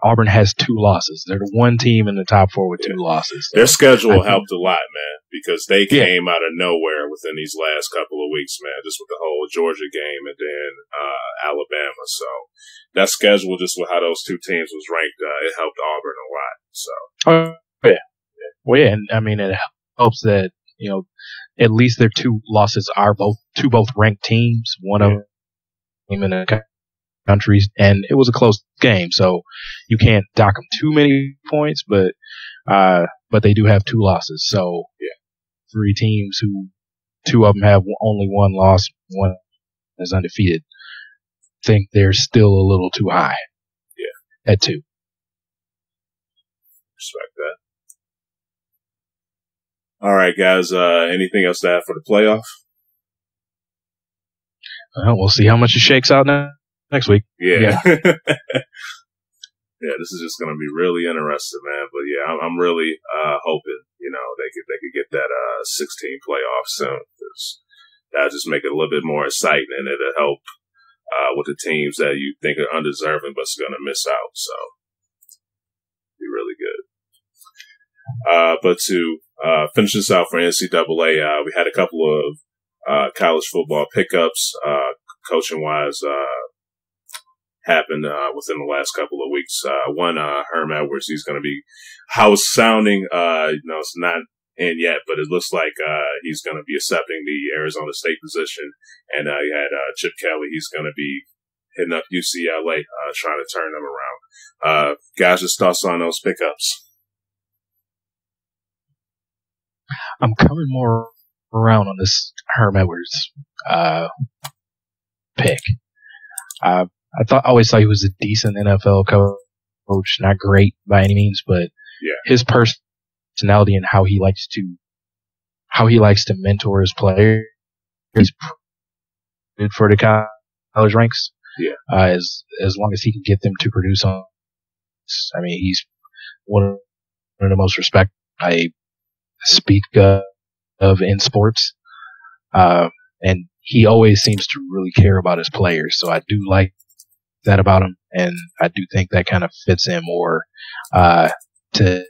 Auburn has 2 losses. They're the 1 team in the top 4 with 2 losses. So their schedule helped a lot, man, because they came out of nowhere within these last couple of weeks, man, just with the whole Georgia game and then Alabama. So that schedule, just with how those 2 teams was ranked, it helped Auburn a lot. So well, yeah, and I mean it helps that at least their 2 losses are both ranked teams. One of them in the countries, and it was a close game, so you can't dock them too many points, but they do have 2 losses. So 3 teams who 2 of them have only 1 loss, 1 is undefeated. Think they're still a little too high. Yeah, at 2. Respect that. All right, guys. Anything else to add for the playoff? We'll see how much it shakes out next week. Yeah. Yeah, this is just going to be really interesting, man. But yeah, I'm really hoping they could get that 16 playoff soon, because that'll just make it a little bit more exciting, and it'll help with the teams that you think are undeserving but's going to miss out. So be really good. But to finish this out for NCAA. We had a couple of college football pickups, coaching wise, happened within the last couple of weeks. One, Herm Edwards, he's going to be house sounding. It's not in yet, but it looks like he's going to be accepting the Arizona State position. And you had Chip Kelly. He's going to be hitting up UCLA, trying to turn them around. Guys, just thoughts on those pickups? I'm coming more around on this Herm Edwards pick. I always thought he was a decent NFL coach, not great by any means, but his personality and how he likes to mentor his players is good for the college ranks. Yeah. As long as he can get them to produce on, I mean, he's one of the most respected I speak of in sports. And he always seems to really care about his players. So I do like that about him. And I do think that kind of fits in more, to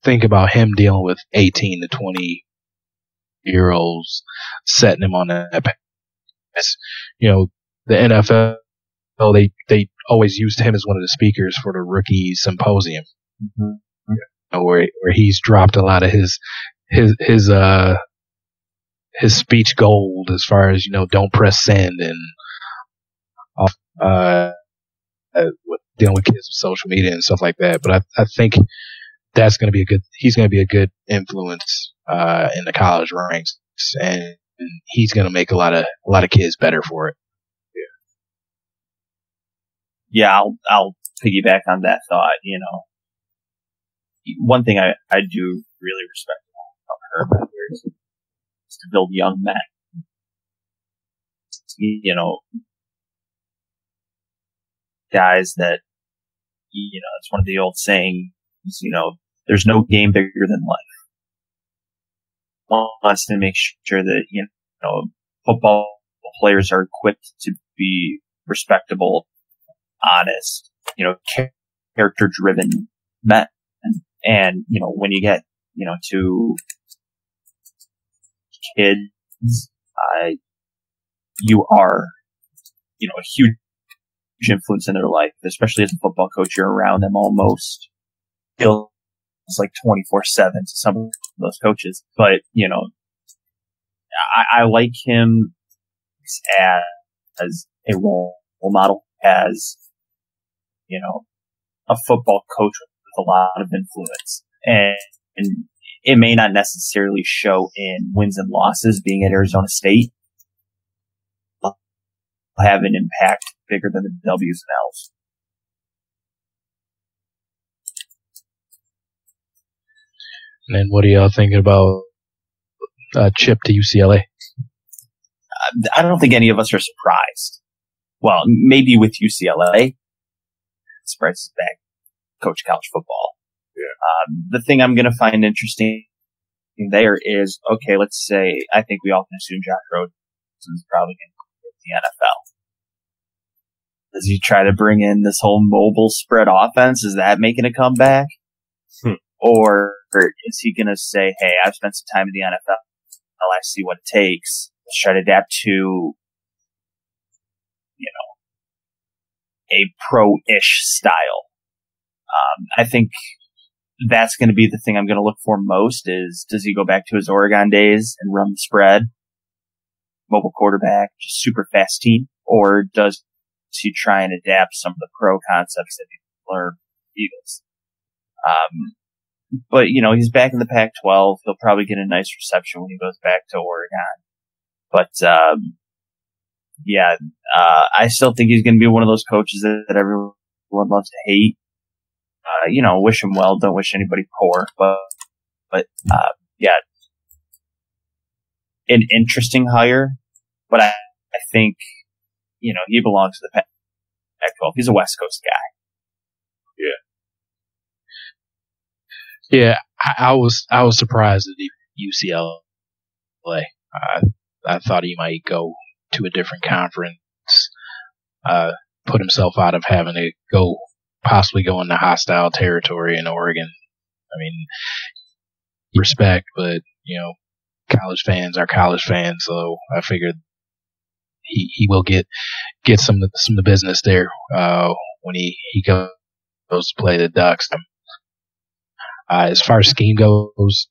think about him dealing with 18 to 20-year-olds, setting him on that path. The NFL, they always used him as one of the speakers for the rookie symposium, where he's dropped a lot of his speech gold as far as, don't press send and dealing with kids with social media and stuff like that. But I think he's going to be a good influence, in the college ranks, and he's going to make a lot of kids better for it. Yeah, I'll piggyback on that thought. One thing I do really respect about Herm Edwards is to build young men. Guys that, it's one of the old sayings, there's no game bigger than life. Wants to make sure that, football players are equipped to be respectable, honest, character driven men. And, when you get, to kids, you are, a huge influence in their life, especially as a football coach. You're around them almost, feels like 24/7 to some of those coaches. But, I like him as a role model, as, a football coach with a lot of influence. And it may not necessarily show in wins and losses being at Arizona State, but have an impact bigger than the W's and L's. And then what are y'all thinking about Chip to UCLA? I don't think any of us are surprised. Well, maybe with UCLA. Surprised is back, coach college football. Yeah. The thing I'm going to find interesting there is, okay, let's say, I think we all can assume Josh Rosen's probably going to go to the NFL. Does he try to bring in this whole mobile spread offense? Is that making a comeback? Or is he going to say, hey, I've spent some time in the NFL. I see what it takes. Let's try to adapt to, a pro-ish style. I think that's going to be the thing I'm going to look for most is, does he go back to his Oregon days and run the spread? Mobile quarterback, just super fast team? Or does he try and adapt some of the pro concepts that he learned Eagles? But, he's back in the Pac-12. He'll probably get a nice reception when he goes back to Oregon. But, I still think he's going to be one of those coaches that everyone loves to hate. Wish him well. Don't wish anybody poor. But an interesting hire. But I think, he belongs to the Pac-12. He's a West Coast guy. Yeah, I was surprised at UCLA. I thought he might go to a different conference, put himself out of having to possibly go into hostile territory in Oregon. I mean, respect, but college fans are college fans, so I figured he will get some of the business there when he goes to play the Ducks. As far as scheme goes,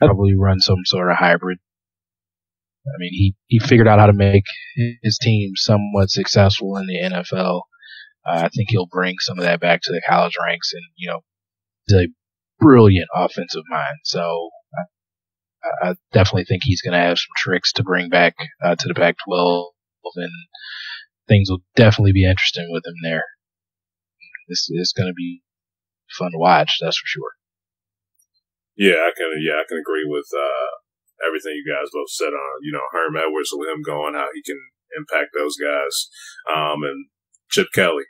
I'd probably run some sort of hybrid. I mean, he figured out how to make his team somewhat successful in the NFL. I think he'll bring some of that back to the college ranks, and he's a brilliant offensive mind. So I definitely think he's going to have some tricks to bring back to the Pac-12, and things will definitely be interesting with him there. This is going to be fun to watch, that's for sure. Yeah, I can agree with everything you guys both said on Herm Edwards, with him going, how he can impact those guys, and Chip Kelly.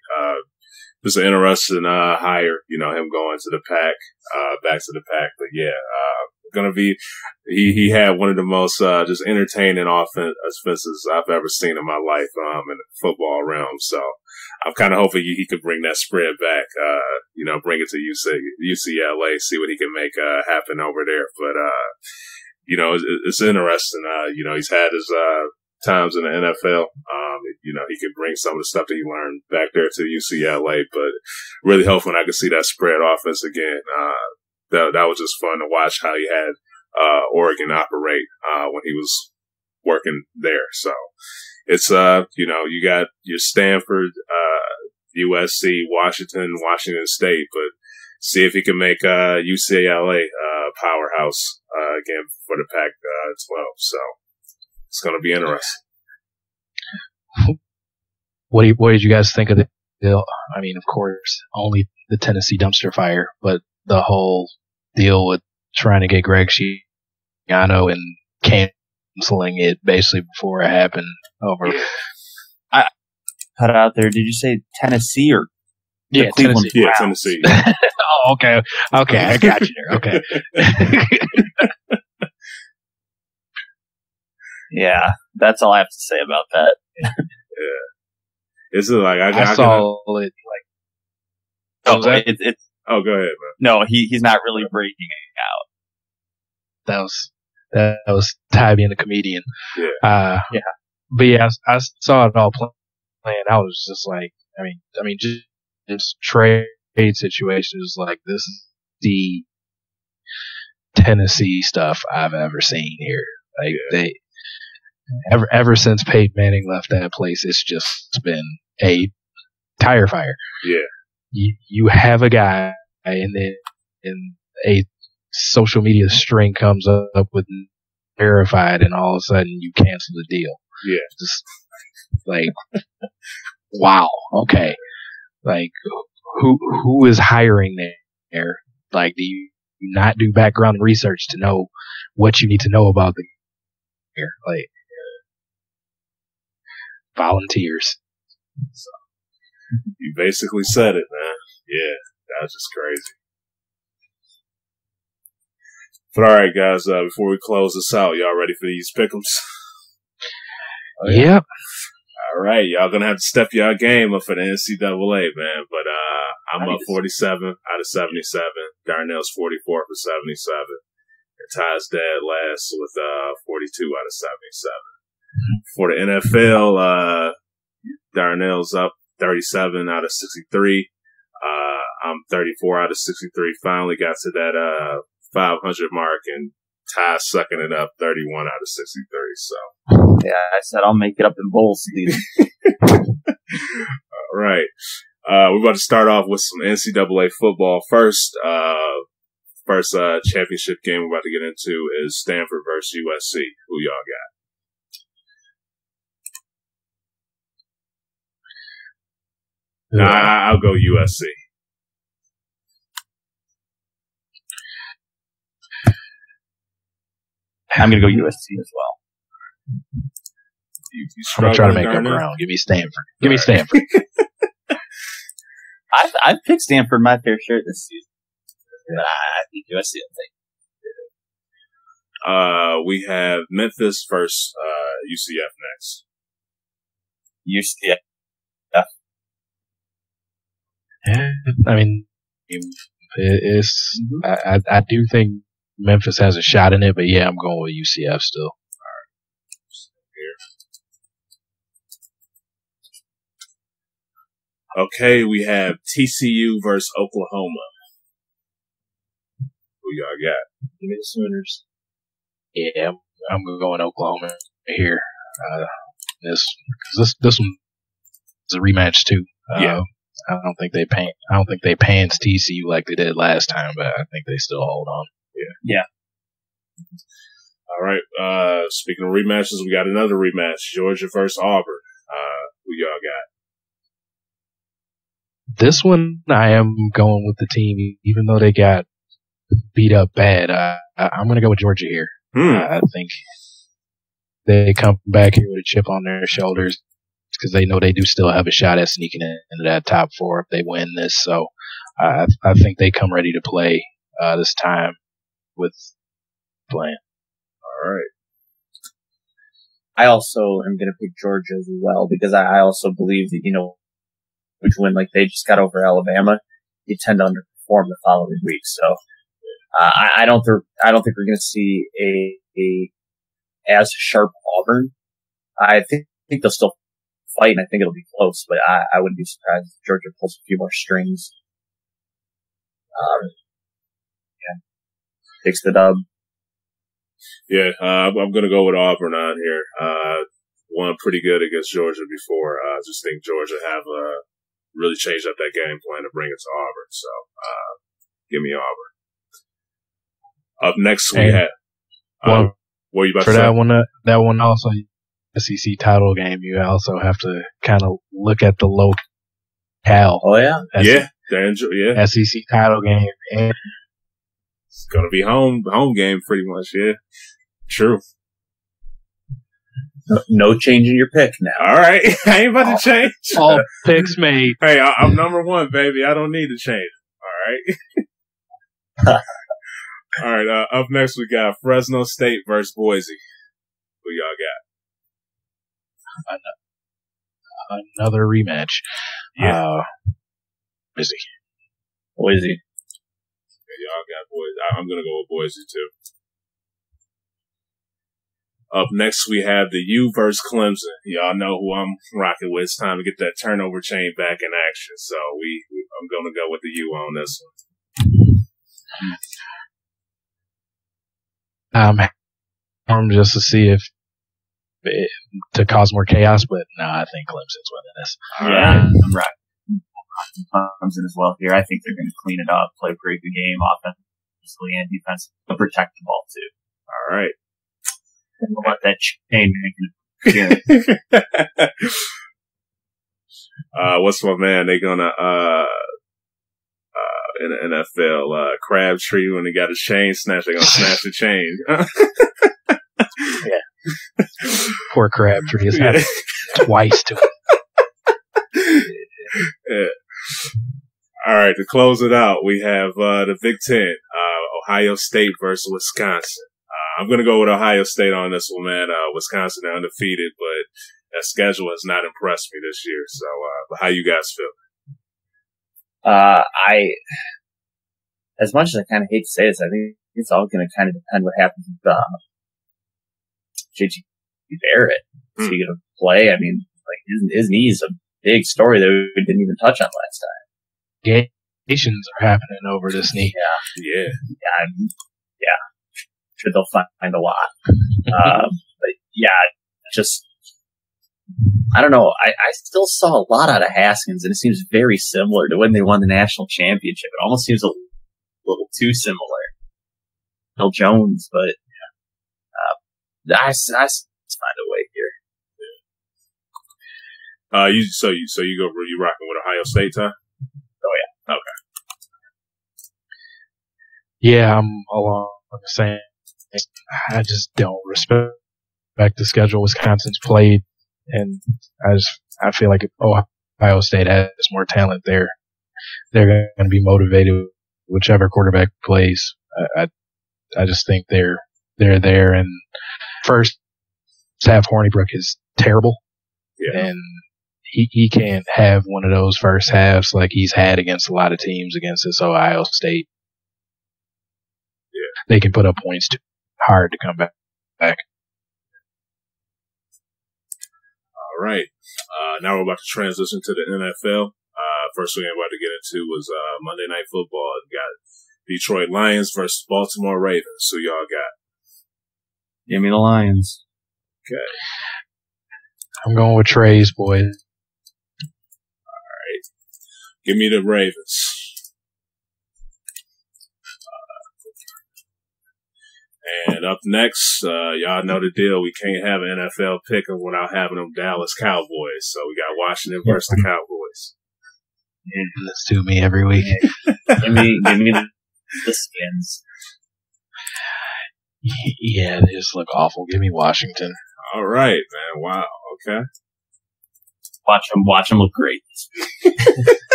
Just an interesting hire, him going to the Pac, back to the Pac. But yeah, gonna be he had one of the most just entertaining offenses I've ever seen in my life in the football realm. So I'm kind of hoping he could bring that spread back, bring it to UCLA, see what he can make happen over there. But it's interesting. He's had his times in the NFL. He could bring some of the stuff that he learned back there to UCLA, but really hoping I could see that spread offense again. That was just fun to watch how he had Oregon operate when he was working there. So it's you got your Stanford, USC, Washington State, but see if he can make UCLA powerhouse again for the Pac-12. So it's going to be interesting. What did you guys think of the deal? I mean, of course, only the Tennessee dumpster fire, but the whole deal with trying to get Greg Schiano and canceling it basically before it happened over. I cut out there. Did you say Tennessee or yeah, Cleveland? Yeah, Tennessee. Oh, okay, I got you there. Okay. Yeah, that's all I have to say about that. Yeah. It's like I saw it like. It's oh, go ahead, man. No, he's not really breaking it out. That was Ty being a comedian. Yeah. Yeah. But yeah, I saw it all playing out. It was just like, I mean, just trade situations like this is the Tennessee stuff I've ever seen here. Like they. Ever since Peyton Manning left that place, it's just been a tire fire. Yeah. You have a guy, and then a social media string comes up with verified, and all of a sudden you cancel the deal. Yeah. Just like, wow. Okay. Like, who is hiring there? Like, do you not do background research to know what you need to know about the here? Like, volunteers. So, you basically said it, man. Yeah, that was just crazy. But all right, guys, before we close this out, y'all ready for these pick'ems? Oh, yeah. Yep. All right, y'all gonna have to step y'all game up for the NCAA, man. But I'm up 47 out of 77. Darnell's 44 for 77. And Ty's dead last with 42 out of 77. For the NFL, Darnell's up 37 out of 63. I'm 34 out of 63. Finally got to that 500 mark, and Ty's sucking it up 31 out of 63. So yeah, I said I'll make it up in bowl season. All right. We're about to start off with some NCAA football. First championship game we're about to get into is Stanford versus USC. Who y'all got? I'll go USC. I'm going to go USC as well. I'm going to try to make up ground. Give me Stanford. Give me Stanford. I've picked Stanford my fair share this season. I think USC will take. We have Memphis versus UCF next. UCF. I mean, it's. I do think Memphis has a shot in it, but yeah, I'm going with UCF still. Okay, we have TCU versus Oklahoma. Who y'all got? Give me the Sooners. Yeah, I'm going Oklahoma here. This one is a rematch too. Yeah. I don't think they pans TCU like they did last time, but I think they still hold on. Yeah. All right. Speaking of rematches, we got another rematch: Georgia versus Auburn. Who y'all got? This one, I am going with the team, even though they got beat up bad. I'm going to go with Georgia here. I think they come back here with a chip on their shoulders because they know they do still have a shot at sneaking into that top 4 if they win this. So I think they come ready to play this time with playing. All right. I also am going to pick Georgia as well because I also believe that, which when like they just got over Alabama, you tend to underperform the following week. So I don't think we're going to see a as sharp Auburn. I think they'll still fight, and I think it'll be close. But I wouldn't be surprised if Georgia pulls a few more strings. Takes the dub. Yeah, I'm going to go with Auburn on here. Won pretty good against Georgia before. I just think Georgia have really changed up that game plan to bring it to Auburn. So, give me Auburn. Up next, we have. What are you about to say? That one also, SEC title game, you also have to kind of look at the locale. Oh, yeah? SEC title game. And it's going to be home game pretty much, yeah. True. No change in your pick now. All right. I ain't about to change. All picks made. Hey, I'm number 1, baby. I don't need to change. All right. All right. Up next, we got Fresno State versus Boise. Who y'all got? Another rematch. Yeah. Boise. Yeah, y'all got Boise. I'm going to go with Boise, too. Up next, we have the U versus Clemson. Y'all know who I'm rocking with. It's time to get that turnover chain back in action. So I'm going to go with the U on this one. Just to see if to cause more chaos, but no, I think Clemson's winning this. Yeah, I'm right. Clemson as well here. I think they're going to clean it up, play a pretty good game offensively and defensively, but protect the ball too. All right. And we'll let that chain make it. What's my man? They're gonna in the NFL, Crabtree, when he got his chain snatched, they're gonna snatch the chain. Yeah. Poor Crabtree has happened twice to him. Yeah. All right, to close it out, we have the Big Ten, Ohio State versus Wisconsin. I'm going to go with Ohio State on this one, man. Wisconsin are undefeated, but that schedule has not impressed me this year. So, but how you guys feel? As much as I kind of hate to say this, I think it's all going to kind of depend what happens with JT Barrett. Is he going to play? I mean, like his knee is a big story that we didn't even touch on last time. Gations are happening over this knee. Yeah. Sure, they'll find a lot. But yeah, just, I don't know. I still saw a lot out of Haskins, and it seems very similar to when they won the national championship. It almost seems a little too similar. Bill Jones, but I find a way here. So you rocking with Ohio State, huh? Oh yeah. Okay. Yeah, I'm along the same. I just don't respect the schedule Wisconsin's played, and I feel like if Ohio State has more talent there, they're going to be motivated whichever quarterback plays. I just think they're there. And first half Hornibrook is terrible, and he can't have one of those first halves like he's had against a lot of teams against this Ohio State. they can put up points too hard to come back. All right. Now we're about to transition to the NFL. First thing I'm about to get into was Monday Night Football. We got Detroit Lions versus Baltimore Ravens. Who y'all got? Give me the Lions. Okay. I'm going with Trey's boys. All right. Give me the Ravens. And up next, y'all know the deal. We can't have an NFL pick'em without having them Dallas Cowboys. So we got Washington versus the Cowboys. Yeah, let's do me every week. give me the Skins. Yeah, they just look awful. Give me Washington. All right, man. Wow. Okay. Watch them look great.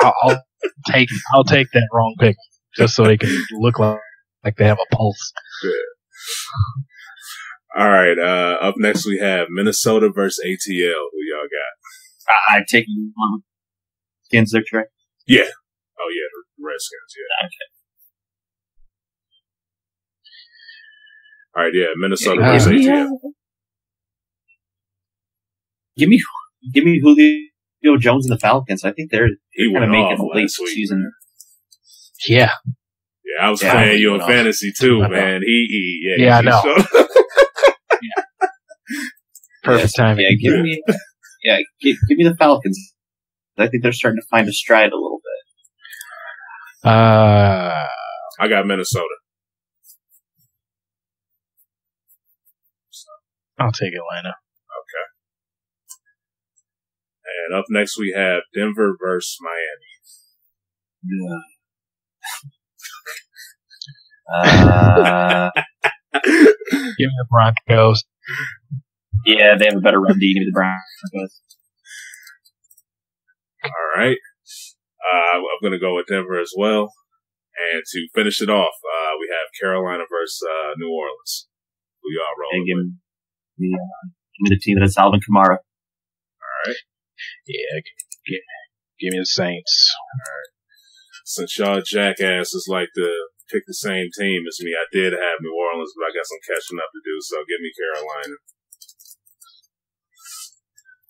I'll take that wrong pick just so they can look like they have a pulse. Good. All right. Up next we have Minnesota versus ATL. Who y'all got? I'm taking Skins there, Trey. Yeah. Oh yeah, the Redskins. Yeah. Okay. All right. Yeah, Minnesota versus ATL. Give me Julio Jones and the Falcons. I think they're going to make it a late season. Yeah. Yeah, I was playing you in fantasy too, man. I know. Yeah. Perfect timing. Yeah, give me the Falcons. I think they're starting to find a stride a little bit. I got Minnesota. I'll take Atlanta. Okay. And up next we have Denver versus Miami. Yeah. Give me the Broncos. Yeah, they have a better run D. Give me the Broncos. All right. I'm going to go with Denver as well. And to finish it off, we have Carolina versus New Orleans. Who y'all rolling with? Give me the team that's Alvin Kamara. All right. Yeah, give me the Saints. All right. Since y'all jackasses like to pick the same team as me, I did have New Orleans, but I got some catching up to do, so give me Carolina.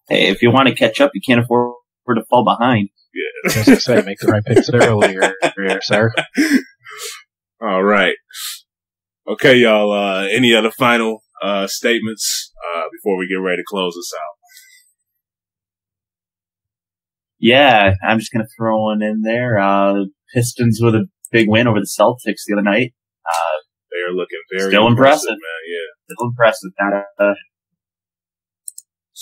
Hey, if you want to catch up, you can't afford to fall behind. Yeah. I was going to say, make the right picks earlier, sir. All right. Okay, y'all. Any other final statements before we get ready to close this out? Yeah, I'm just going to throw one in there. Pistons with a big win over the Celtics the other night. They are looking very still impressive, man. Yeah, still impressive.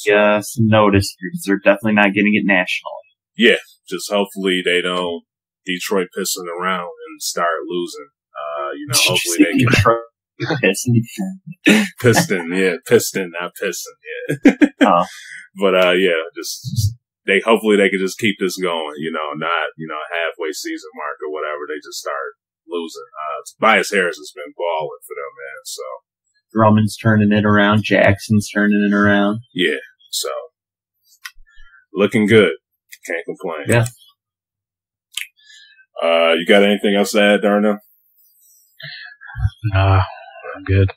Just notice they're definitely not getting it nationally. Yeah, just hopefully they don't Detroit Piston around and start losing. Hopefully they can Piston, yeah, Piston, not Piston, yeah. But just they hopefully they can just keep this going. Not halfway season mark or whatever. They just start losing. Tobias Harris has been balling for them, man. So Drummond's turning it around. Jackson's turning it around. Yeah, so looking good. Can't complain. Yeah. You got anything else to add, Darnell? Nah, I'm good.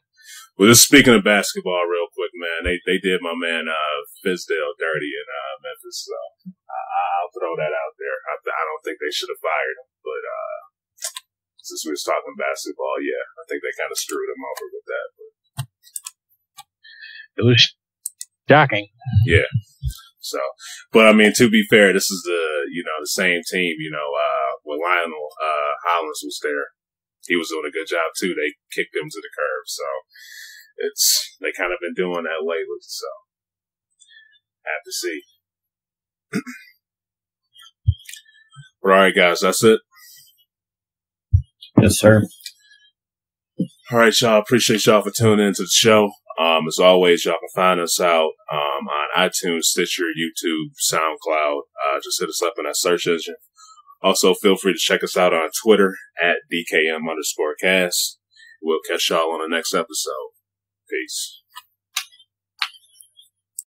Well, just speaking of basketball real quick, man, they did my man Fizdale dirty in Memphis, so I'll throw that out there. I don't think they should have fired him, but since we was talking basketball, yeah, I think they kind of screwed him over with that. But it was shocking. Yeah. So, but I mean, to be fair, this is the same team, when Lionel Hollins was there. He was doing a good job too. They kicked him to the curb. So they kind of been doing that lately. So have to see. But all right, guys, that's it. Yes, sir. All right, y'all. Appreciate y'all for tuning into the show. As always, y'all can find us out on iTunes, Stitcher, YouTube, SoundCloud. Just hit us up in that search engine. Also, feel free to check us out on Twitter at DKM_cast. We'll catch y'all on the next episode. Peace.